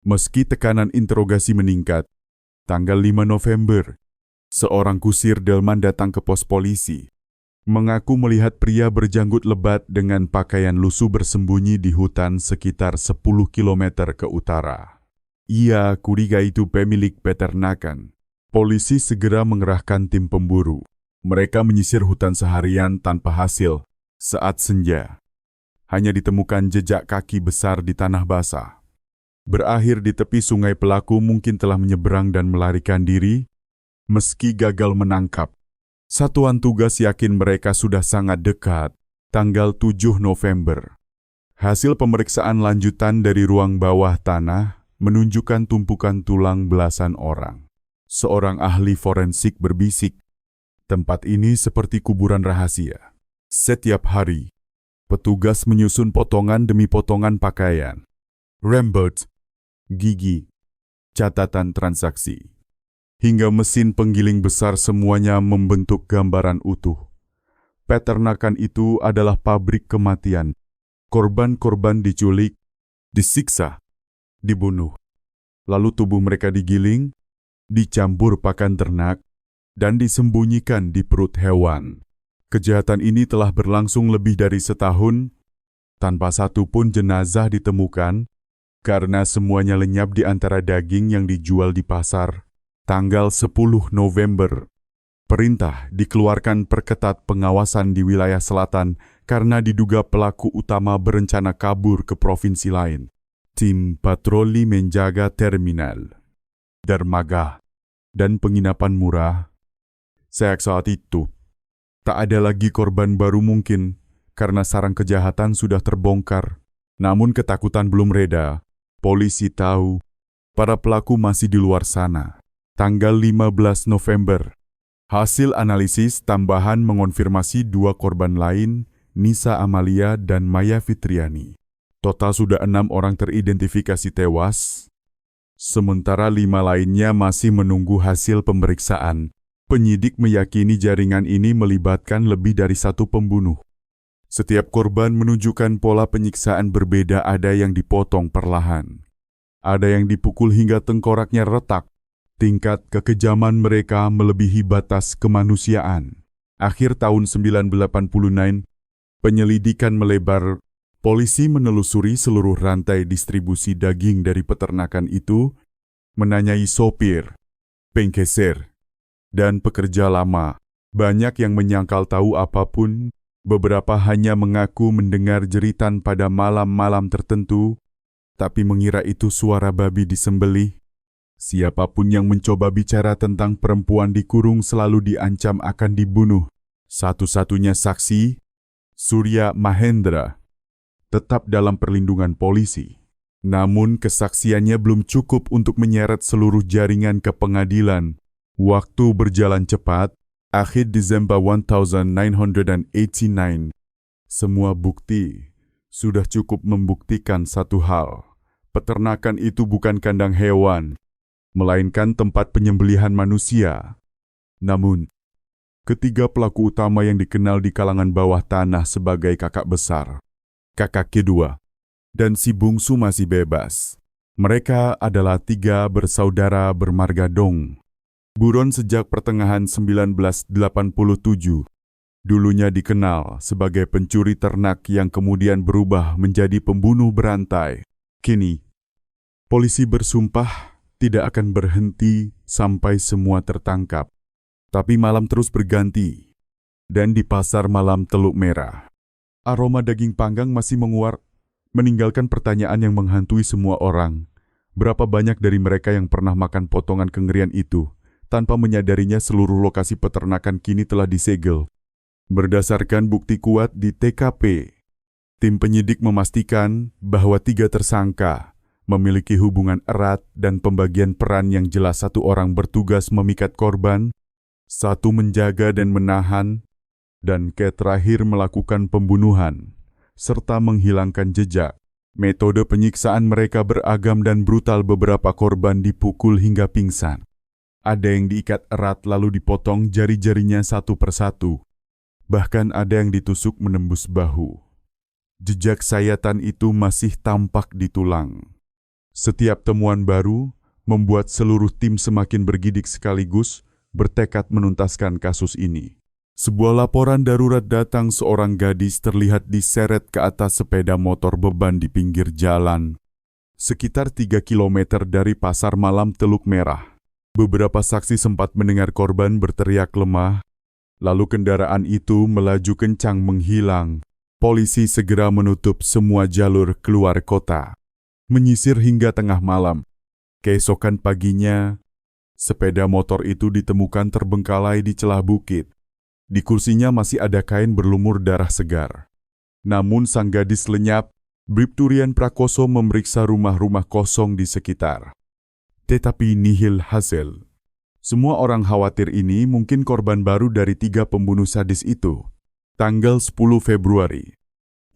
Meski tekanan interogasi meningkat, tanggal 5 November, seorang kusir delman datang ke pos polisi. Mengaku melihat pria berjanggut lebat dengan pakaian lusuh bersembunyi di hutan sekitar 10 km ke utara. Ia curiga itu pemilik peternakan. Polisi segera mengerahkan tim pemburu. Mereka menyisir hutan seharian tanpa hasil. Saat senja, hanya ditemukan jejak kaki besar di tanah basah. Berakhir di tepi sungai. Pelaku mungkin telah menyeberang dan melarikan diri. Meski gagal menangkap, satuan tugas yakin mereka sudah sangat dekat. Tanggal 7 November. Hasil pemeriksaan lanjutan dari ruang bawah tanah menunjukkan tumpukan tulang belasan orang. Seorang ahli forensik berbisik, tempat ini seperti kuburan rahasia. Setiap hari, petugas menyusun potongan demi potongan pakaian, rembert, gigi, catatan transaksi, hingga mesin penggiling besar, semuanya membentuk gambaran utuh. Peternakan itu adalah pabrik kematian. Korban-korban diculik, disiksa, dibunuh. Lalu tubuh mereka digiling, dicampur pakan ternak, dan disembunyikan di perut hewan. Kejahatan ini telah berlangsung lebih dari setahun, tanpa satu pun jenazah ditemukan, karena semuanya lenyap di antara daging yang dijual di pasar. Tanggal 10 November, perintah dikeluarkan perketat pengawasan di wilayah selatan karena diduga pelaku utama berencana kabur ke provinsi lain. Tim patroli menjaga terminal, dermaga, dan penginapan murah. Sejak saat itu, tak ada lagi korban baru mungkin karena sarang kejahatan sudah terbongkar. Namun ketakutan belum reda. Polisi tahu para pelaku masih di luar sana. Tanggal 15 November, hasil analisis tambahan mengonfirmasi 2 korban lain, Nisa Amalia dan Maya Fitriani. Total sudah 6 orang teridentifikasi tewas, sementara 5 lainnya masih menunggu hasil pemeriksaan. Penyidik meyakini jaringan ini melibatkan lebih dari 1 pembunuh. Setiap korban menunjukkan pola penyiksaan berbeda, ada yang dipotong perlahan, ada yang dipukul hingga tengkoraknya retak. Tingkat kekejaman mereka melebihi batas kemanusiaan. Akhir tahun 1989, penyelidikan melebar Polisi menelusuri seluruh rantai distribusi daging dari peternakan itu, menanyai sopir, penggeser, dan pekerja lama. Banyak yang menyangkal tahu apapun, beberapa hanya mengaku mendengar jeritan pada malam-malam tertentu, tapi mengira itu suara babi disembelih. Siapapun yang mencoba bicara tentang perempuan dikurung selalu diancam akan dibunuh. Satu-satunya saksi, Surya Mahendra, tetap dalam perlindungan polisi. Namun kesaksiannya belum cukup untuk menyeret seluruh jaringan ke pengadilan. Waktu berjalan cepat, akhir Desember 1989. Semua bukti sudah cukup membuktikan satu hal. Peternakan itu bukan kandang hewan, melainkan tempat penyembelihan manusia. Namun, ketiga pelaku utama yang dikenal di kalangan bawah tanah sebagai kakak besar, kakak kedua, dan si bungsu masih bebas. Mereka adalah tiga bersaudara bermarga Dong. Buron sejak pertengahan 1987. Dulunya dikenal sebagai pencuri ternak yang kemudian berubah menjadi pembunuh berantai. Kini, polisi bersumpah tidak akan berhenti sampai semua tertangkap. Tapi malam terus berganti, dan di pasar malam Teluk Merah, aroma daging panggang masih menguar, meninggalkan pertanyaan yang menghantui semua orang. Berapa banyak dari mereka yang pernah makan potongan kengerian itu, tanpa menyadarinya seluruh lokasi peternakan kini telah disegel. Berdasarkan bukti kuat di TKP, tim penyidik memastikan bahwa tiga tersangka memiliki hubungan erat dan pembagian peran yang jelas. Satu orang bertugas memikat korban, satu menjaga dan menahan, dan terakhir melakukan pembunuhan, serta menghilangkan jejak. Metode penyiksaan mereka beragam dan brutal. Beberapa korban dipukul hingga pingsan. Ada yang diikat erat lalu dipotong jari-jarinya satu persatu. Bahkan ada yang ditusuk menembus bahu. Jejak sayatan itu masih tampak di tulang. Setiap temuan baru membuat seluruh tim semakin bergidik sekaligus bertekad menuntaskan kasus ini. Sebuah laporan darurat datang. Seorang gadis terlihat diseret ke atas sepeda motor beban di pinggir jalan, sekitar 3 kilometer dari pasar malam Teluk Merah. Beberapa saksi sempat mendengar korban berteriak lemah, lalu kendaraan itu melaju kencang menghilang. Polisi segera menutup semua jalur keluar kota, menyisir hingga tengah malam. Keesokan paginya, sepeda motor itu ditemukan terbengkalai di celah bukit. Di kursinya masih ada kain berlumur darah segar. Namun sang gadis lenyap. Bribtu Rian Prakoso memeriksa rumah-rumah kosong di sekitar. Tetapi nihil hasil. Semua orang khawatir ini mungkin korban baru dari tiga pembunuh sadis itu. Tanggal 10 Februari,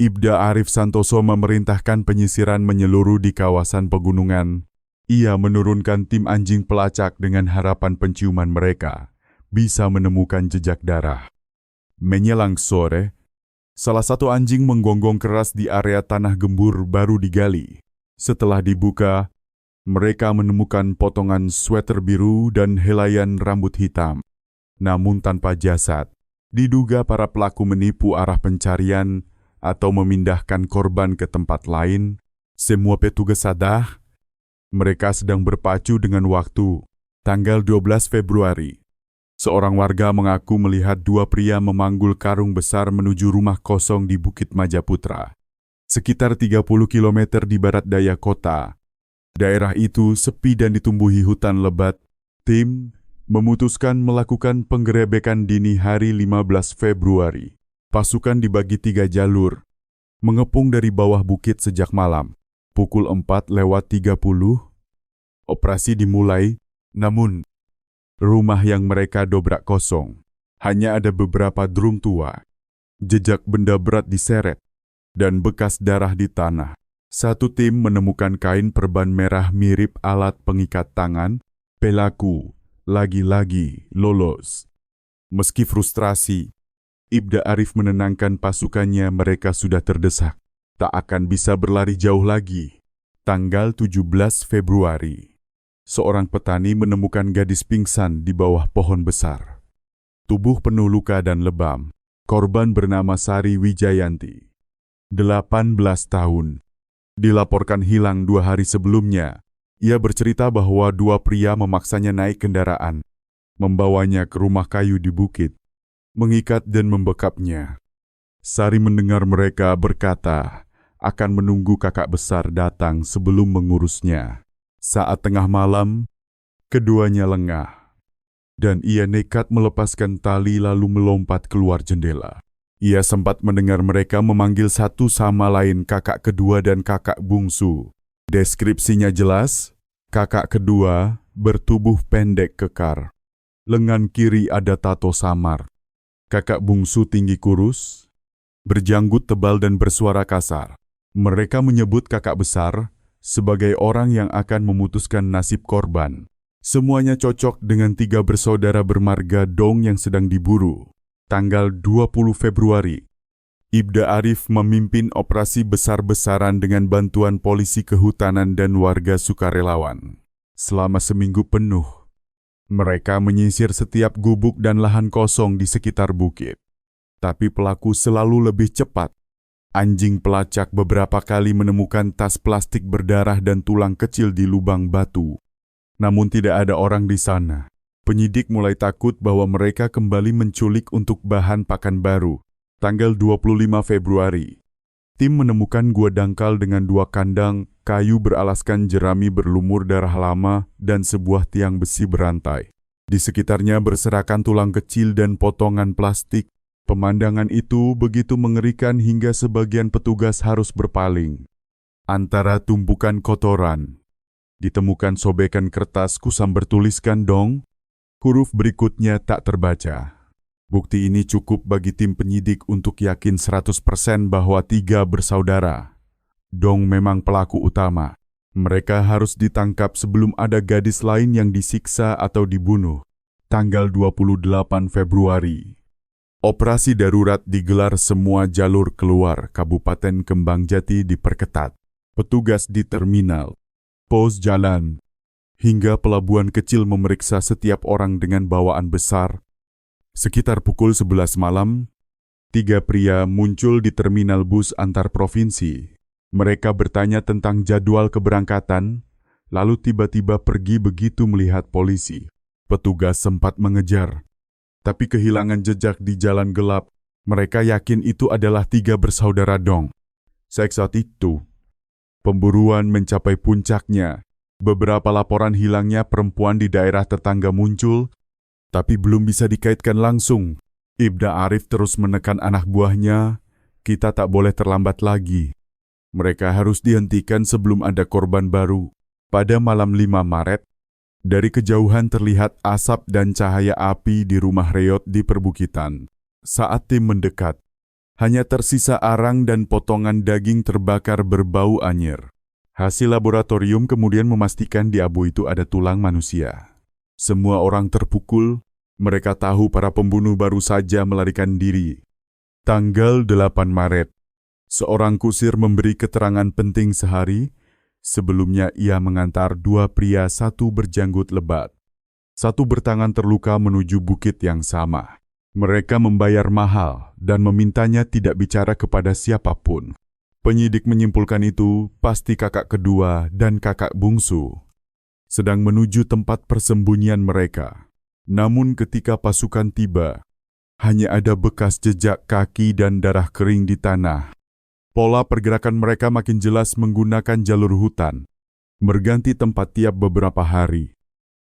Ibda Arif Santoso memerintahkan penyisiran menyeluruh di kawasan pegunungan. Ia menurunkan tim anjing pelacak dengan harapan penciuman mereka bisa menemukan jejak darah. Menjelang sore, salah satu anjing menggonggong keras di area tanah gembur baru digali. Setelah dibuka, mereka menemukan potongan sweater biru dan helaian rambut hitam, namun tanpa jasad. Diduga para pelaku menipu arah pencarian atau memindahkan korban ke tempat lain. Semua petugas sadar mereka sedang berpacu dengan waktu. Tanggal 12 Februari, seorang warga mengaku melihat dua pria memanggul karung besar menuju rumah kosong di Bukit Majaputra, sekitar 30 km di barat daya kota. Daerah itu sepi dan ditumbuhi hutan lebat. Tim memutuskan melakukan penggerebekan dini hari 15 Februari. Pasukan dibagi 3 jalur, mengepung dari bawah bukit sejak malam. Pukul 4:30, operasi dimulai, namun rumah yang mereka dobrak kosong. Hanya ada beberapa drum tua, jejak benda berat diseret, dan bekas darah di tanah. Satu tim menemukan kain perban merah mirip alat pengikat tangan. Pelaku lagi-lagi lolos. Meski frustrasi, Ibda Arif menenangkan pasukannya. Mereka sudah terdesak, tak akan bisa berlari jauh lagi. Tanggal 17 Februari, seorang petani menemukan gadis pingsan di bawah pohon besar. Tubuh penuh luka dan lebam. Korban bernama Sari Wijayanti. 18 tahun. Dilaporkan hilang 2 hari sebelumnya. Ia bercerita bahwa 2 pria memaksanya naik kendaraan, membawanya ke rumah kayu di bukit, mengikat dan membekapnya. Sari mendengar mereka berkata akan menunggu kakak besar datang sebelum mengurusnya. Saat tengah malam, keduanya lengah, dan ia nekat melepaskan tali lalu melompat keluar jendela. Ia sempat mendengar mereka memanggil satu sama lain kakak kedua dan kakak bungsu. Deskripsinya jelas, kakak kedua bertubuh pendek kekar. Lengan kiri ada tato samar. Kakak bungsu tinggi kurus, berjanggut tebal dan bersuara kasar. Mereka menyebut kakak besar sebagai orang yang akan memutuskan nasib korban. Semuanya cocok dengan 3 bersaudara bermarga Dong yang sedang diburu. Tanggal 20 Februari, Ibda Arif memimpin operasi besar-besaran dengan bantuan polisi kehutanan dan warga sukarelawan. Selama seminggu penuh, mereka menyisir setiap gubuk dan lahan kosong di sekitar bukit. Tapi pelaku selalu lebih cepat. Anjing pelacak beberapa kali menemukan tas plastik berdarah dan tulang kecil di lubang batu. Namun tidak ada orang di sana. Penyidik mulai takut bahwa mereka kembali menculik untuk bahan pakan baru. Tanggal 25 Februari, tim menemukan gua dangkal dengan 2 kandang kayu beralaskan jerami berlumur darah lama dan sebuah tiang besi berantai. Di sekitarnya berserakan tulang kecil dan potongan plastik. Pemandangan itu begitu mengerikan hingga sebagian petugas harus berpaling. Antara tumpukan kotoran, ditemukan sobekan kertas kusam bertuliskan Dong. Huruf berikutnya tak terbaca. Bukti ini cukup bagi tim penyidik untuk yakin 100% bahwa 3 bersaudara Dong memang pelaku utama. Mereka harus ditangkap sebelum ada gadis lain yang disiksa atau dibunuh. Tanggal 28 Februari. Operasi darurat digelar, semua jalur keluar Kabupaten Kembangjati diperketat. Petugas di terminal, pos jalan, hingga pelabuhan kecil memeriksa setiap orang dengan bawaan besar. Sekitar pukul 11 malam, 3 pria muncul di terminal bus antar provinsi. Mereka bertanya tentang jadwal keberangkatan, lalu tiba-tiba pergi begitu melihat polisi. Petugas sempat mengejar, tapi kehilangan jejak di jalan gelap. Mereka yakin itu adalah 3 bersaudara Dong. Saat itu, pemburuan mencapai puncaknya. Beberapa laporan hilangnya perempuan di daerah tetangga muncul, tapi belum bisa dikaitkan langsung. Ibda Arif terus menekan anak buahnya, kita tak boleh terlambat lagi. Mereka harus dihentikan sebelum ada korban baru. Pada malam 5 Maret, dari kejauhan terlihat asap dan cahaya api di rumah reot di perbukitan. Saat tim mendekat, hanya tersisa arang dan potongan daging terbakar berbau anyir. Hasil laboratorium kemudian memastikan di abu itu ada tulang manusia. Semua orang terpukul, mereka tahu para pembunuh baru saja melarikan diri. Tanggal 8 Maret, seorang kusir memberi keterangan penting sehari. Sebelumnya ia mengantar 2 pria, 1 berjanggut lebat, 1 bertangan terluka menuju bukit yang sama. Mereka membayar mahal dan memintanya tidak bicara kepada siapapun. Penyidik menyimpulkan itu pasti kakak kedua dan kakak bungsu sedang menuju tempat persembunyian mereka. Namun ketika pasukan tiba, hanya ada bekas jejak kaki dan darah kering di tanah. Pola pergerakan mereka makin jelas menggunakan jalur hutan, berganti tempat tiap beberapa hari.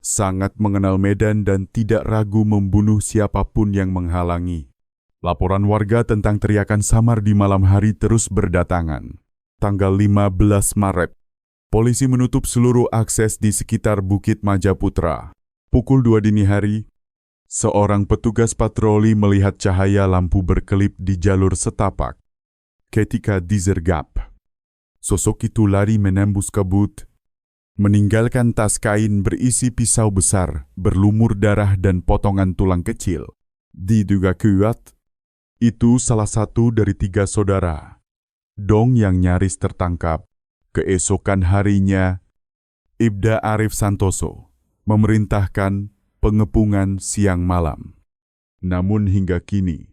Sangat mengenal medan dan tidak ragu membunuh siapapun yang menghalangi. Laporan warga tentang teriakan samar di malam hari terus berdatangan. Tanggal 15 Maret, polisi menutup seluruh akses di sekitar Bukit Majaputra. Pukul 2 dini hari, seorang petugas patroli melihat cahaya lampu berkelip di jalur setapak. Ketika disergap, sosok itu lari menembus kabut, meninggalkan tas kain berisi pisau besar, berlumur darah dan potongan tulang kecil. Diduga kuat, itu salah satu dari 3 saudara Dong yang nyaris tertangkap. Keesokan harinya, Ibda Arif Santoso memerintahkan pengepungan siang malam. Namun hingga kini,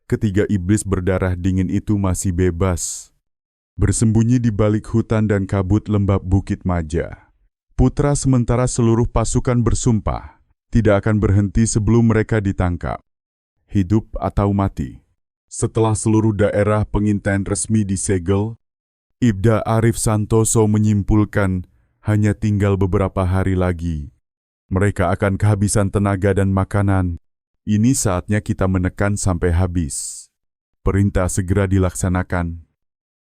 Ketiga iblis berdarah dingin itu masih bebas, bersembunyi di balik hutan dan kabut lembab Bukit Maja. Putra sementara seluruh pasukan bersumpah tidak akan berhenti sebelum mereka ditangkap. Hidup atau mati. Setelah seluruh daerah pengintaian resmi disegel, Ibda Arif Santoso menyimpulkan hanya tinggal beberapa hari lagi. Mereka akan kehabisan tenaga dan makanan. Ini saatnya kita menekan sampai habis. Perintah segera dilaksanakan.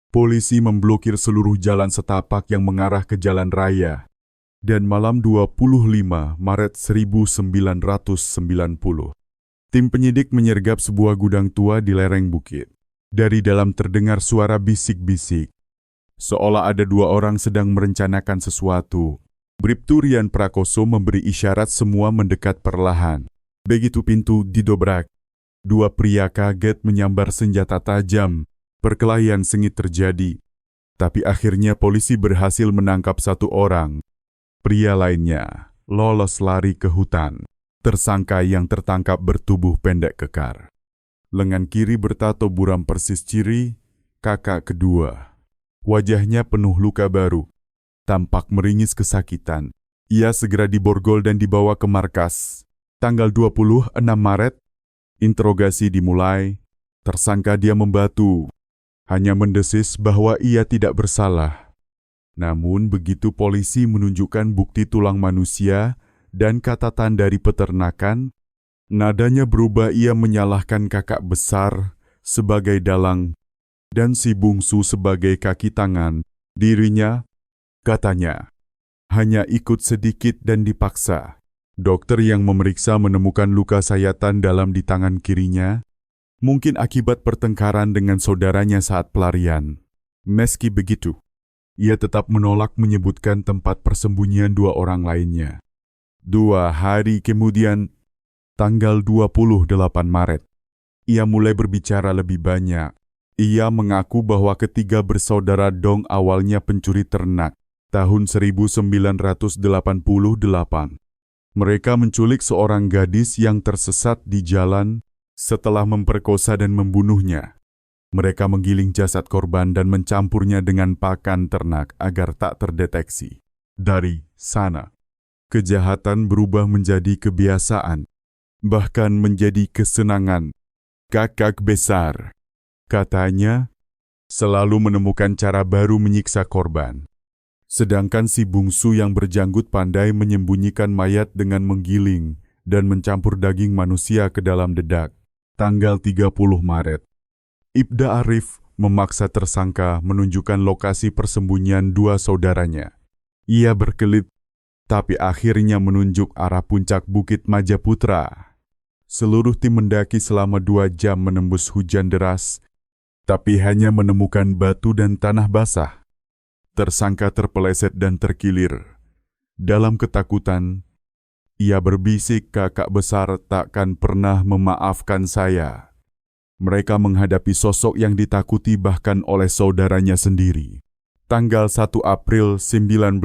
Polisi memblokir seluruh jalan setapak yang mengarah ke jalan raya. Dan malam 25 Maret 1990, tim penyidik menyergap sebuah gudang tua di lereng bukit. Dari dalam terdengar suara bisik-bisik. Seolah ada dua orang sedang merencanakan sesuatu. Bribtu Rian Prakoso memberi isyarat semua mendekat perlahan. Begitu pintu didobrak, dua pria kaget menyambar senjata tajam. Perkelahian sengit terjadi, tapi akhirnya polisi berhasil menangkap satu orang. Pria lainnya lolos lari ke hutan. Tersangka yang tertangkap bertubuh pendek kekar. Lengan kiri bertato buram persis ciri kakak kedua. Wajahnya penuh luka baru, tampak meringis kesakitan. Ia segera diborgol dan dibawa ke markas. Tanggal 26 Maret, interogasi dimulai. Tersangka dia membatu. Hanya mendesis bahwa ia tidak bersalah. Namun begitu polisi menunjukkan bukti tulang manusia dan catatan dari peternakan, nadanya berubah. Ia menyalahkan kakak besar sebagai dalang dan si bungsu sebagai kaki tangan. Dirinya, katanya, hanya ikut sedikit dan dipaksa. Dokter yang memeriksa menemukan luka sayatan dalam di tangan kirinya, mungkin akibat pertengkaran dengan saudaranya saat pelarian. Meski begitu, ia tetap menolak menyebutkan tempat persembunyian dua orang lainnya. 2 hari kemudian, tanggal 28 Maret, ia mulai berbicara lebih banyak. Ia mengaku bahwa ketiga bersaudara Dong awalnya pencuri ternak. Tahun 1988, mereka menculik seorang gadis yang tersesat di jalan. Setelah memperkosa dan membunuhnya, mereka menggiling jasad korban dan mencampurnya dengan pakan ternak agar tak terdeteksi. Dari sana, kejahatan berubah menjadi kebiasaan, bahkan menjadi kesenangan. Kakak besar, katanya, selalu menemukan cara baru menyiksa korban. Sedangkan si bungsu yang berjanggut pandai menyembunyikan mayat dengan menggiling dan mencampur daging manusia ke dalam dedak. Tanggal 30 Maret, Ibda Arif memaksa tersangka menunjukkan lokasi persembunyian dua saudaranya. Ia berkelit, tapi akhirnya menunjuk arah puncak Bukit Majaputra. Seluruh tim mendaki selama 2 jam menembus hujan deras, tapi hanya menemukan batu dan tanah basah. Tersangka terpeleset dan terkilir. Dalam ketakutan, ia berbisik, kakak besar takkan pernah memaafkan saya. Mereka menghadapi sosok yang ditakuti bahkan oleh saudaranya sendiri. Tanggal 1 April 1990,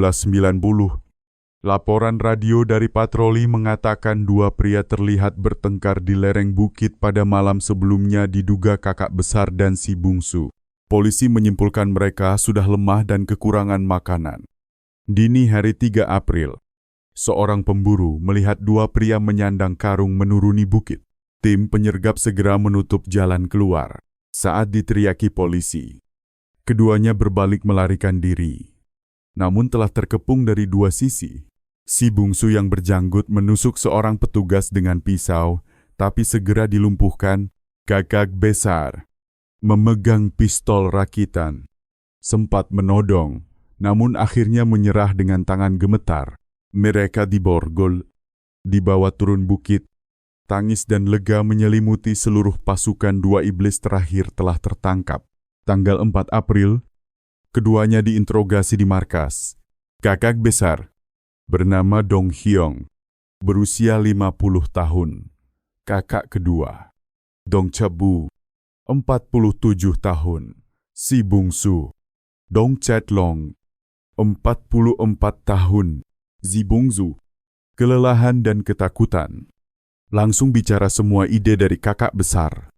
laporan radio dari patroli mengatakan dua pria terlihat bertengkar di lereng bukit pada malam sebelumnya, diduga kakak besar dan si bungsu. Polisi menyimpulkan mereka sudah lemah dan kekurangan makanan. Dini hari 3 April, seorang pemburu melihat dua pria menyandang karung menuruni bukit. Tim penyergap segera menutup jalan keluar. Saat diteriaki polisi, keduanya berbalik melarikan diri. Namun telah terkepung dari dua sisi. Si bungsu yang berjanggut menusuk seorang petugas dengan pisau, tapi segera dilumpuhkan. Kakak besar memegang pistol rakitan, sempat menodong, namun akhirnya menyerah dengan tangan gemetar. Mereka diborgol, dibawa turun bukit. Tangis dan lega menyelimuti seluruh pasukan. Dua iblis terakhir telah tertangkap. Tanggal 4 April, keduanya diinterogasi di markas. Kakak besar, bernama Dong Hyong, berusia 50 tahun. Kakak kedua, Dong Chabu, 47 tahun. Si bungsu, Dong Chatlong, 44 tahun. Zibungzu, kelelahan dan ketakutan. Langsung bicara semua ide dari kakak besar.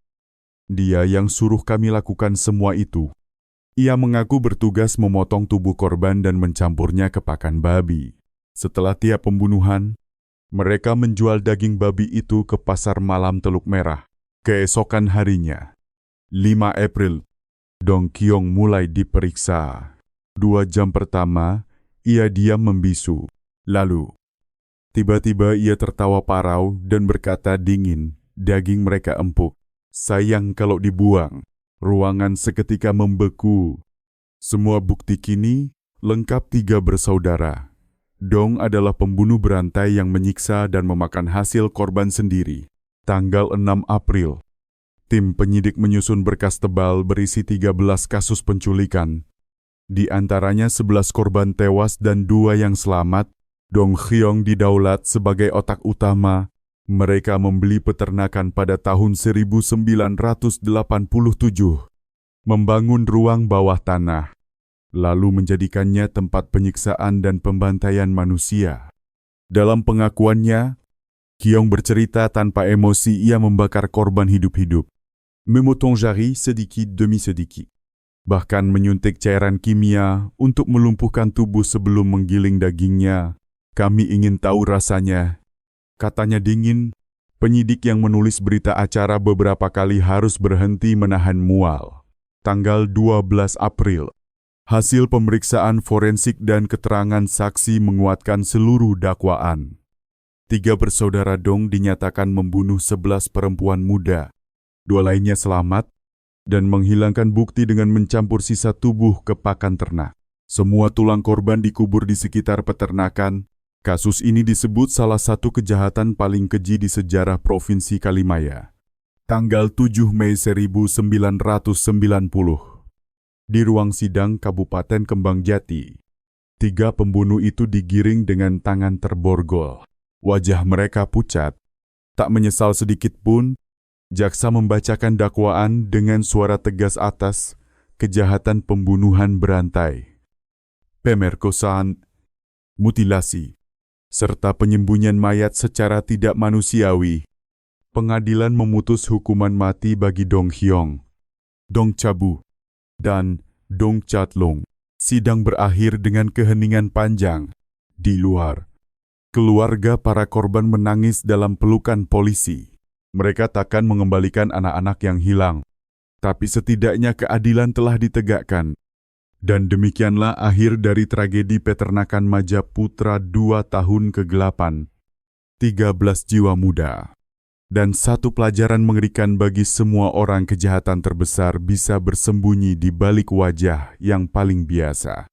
Dia yang suruh kami lakukan semua itu. Ia mengaku bertugas memotong tubuh korban dan mencampurnya ke pakan babi. Setelah tiap pembunuhan, mereka menjual daging babi itu ke pasar malam Teluk Merah. Keesokan harinya, 5 April, Dong Qiong mulai diperiksa. 2 jam pertama, ia diam membisu. Lalu, tiba-tiba ia tertawa parau dan berkata dingin, daging mereka empuk. Sayang kalau dibuang. Ruangan seketika membeku. Semua bukti kini lengkap 3 bersaudara. Dong adalah pembunuh berantai yang menyiksa dan memakan hasil korban sendiri. Tanggal 6 April, tim penyidik menyusun berkas tebal berisi 13 kasus penculikan. Di antaranya 11 korban tewas dan 2 yang selamat. Dong Qiong didaulat sebagai otak utama. Mereka membeli peternakan pada tahun 1987, membangun ruang bawah tanah, lalu menjadikannya tempat penyiksaan dan pembantaian manusia. Dalam pengakuannya, Qiong bercerita tanpa emosi ia membakar korban hidup-hidup. Memotong jari sedikit demi sedikit. Bahkan menyuntik cairan kimia untuk melumpuhkan tubuh sebelum menggiling dagingnya. Kami ingin tahu rasanya. Katanya dingin, penyidik yang menulis berita acara beberapa kali harus berhenti menahan mual. Tanggal 12 April, hasil pemeriksaan forensik dan keterangan saksi menguatkan seluruh dakwaan. 3 bersaudara Dong dinyatakan membunuh 11 perempuan muda. 2 lainnya selamat dan menghilangkan bukti dengan mencampur sisa tubuh ke pakan ternak. Semua tulang korban dikubur di sekitar peternakan. Kasus ini disebut salah satu kejahatan paling keji di sejarah Provinsi Kalimaya. Tanggal 7 Mei 1990. Di ruang sidang Kabupaten Kembangjati, 3 pembunuh itu digiring dengan tangan terborgol. Wajah mereka pucat. Tak menyesal sedikit pun, jaksa membacakan dakwaan dengan suara tegas atas kejahatan pembunuhan berantai, pemerkosaan, mutilasi, serta penyembunyian mayat secara tidak manusiawi. Pengadilan memutus hukuman mati bagi Dong Qiong, Dong Cabu, dan Dong Catlong. Sidang berakhir dengan keheningan panjang. Di luar, keluarga para korban menangis dalam pelukan polisi. Mereka takkan mengembalikan anak-anak yang hilang, tapi setidaknya keadilan telah ditegakkan. Dan demikianlah akhir dari tragedi peternakan Majaputra 2 tahun ke-8. 13 jiwa muda. Dan satu pelajaran mengerikan bagi semua orang, kejahatan terbesar bisa bersembunyi di balik wajah yang paling biasa.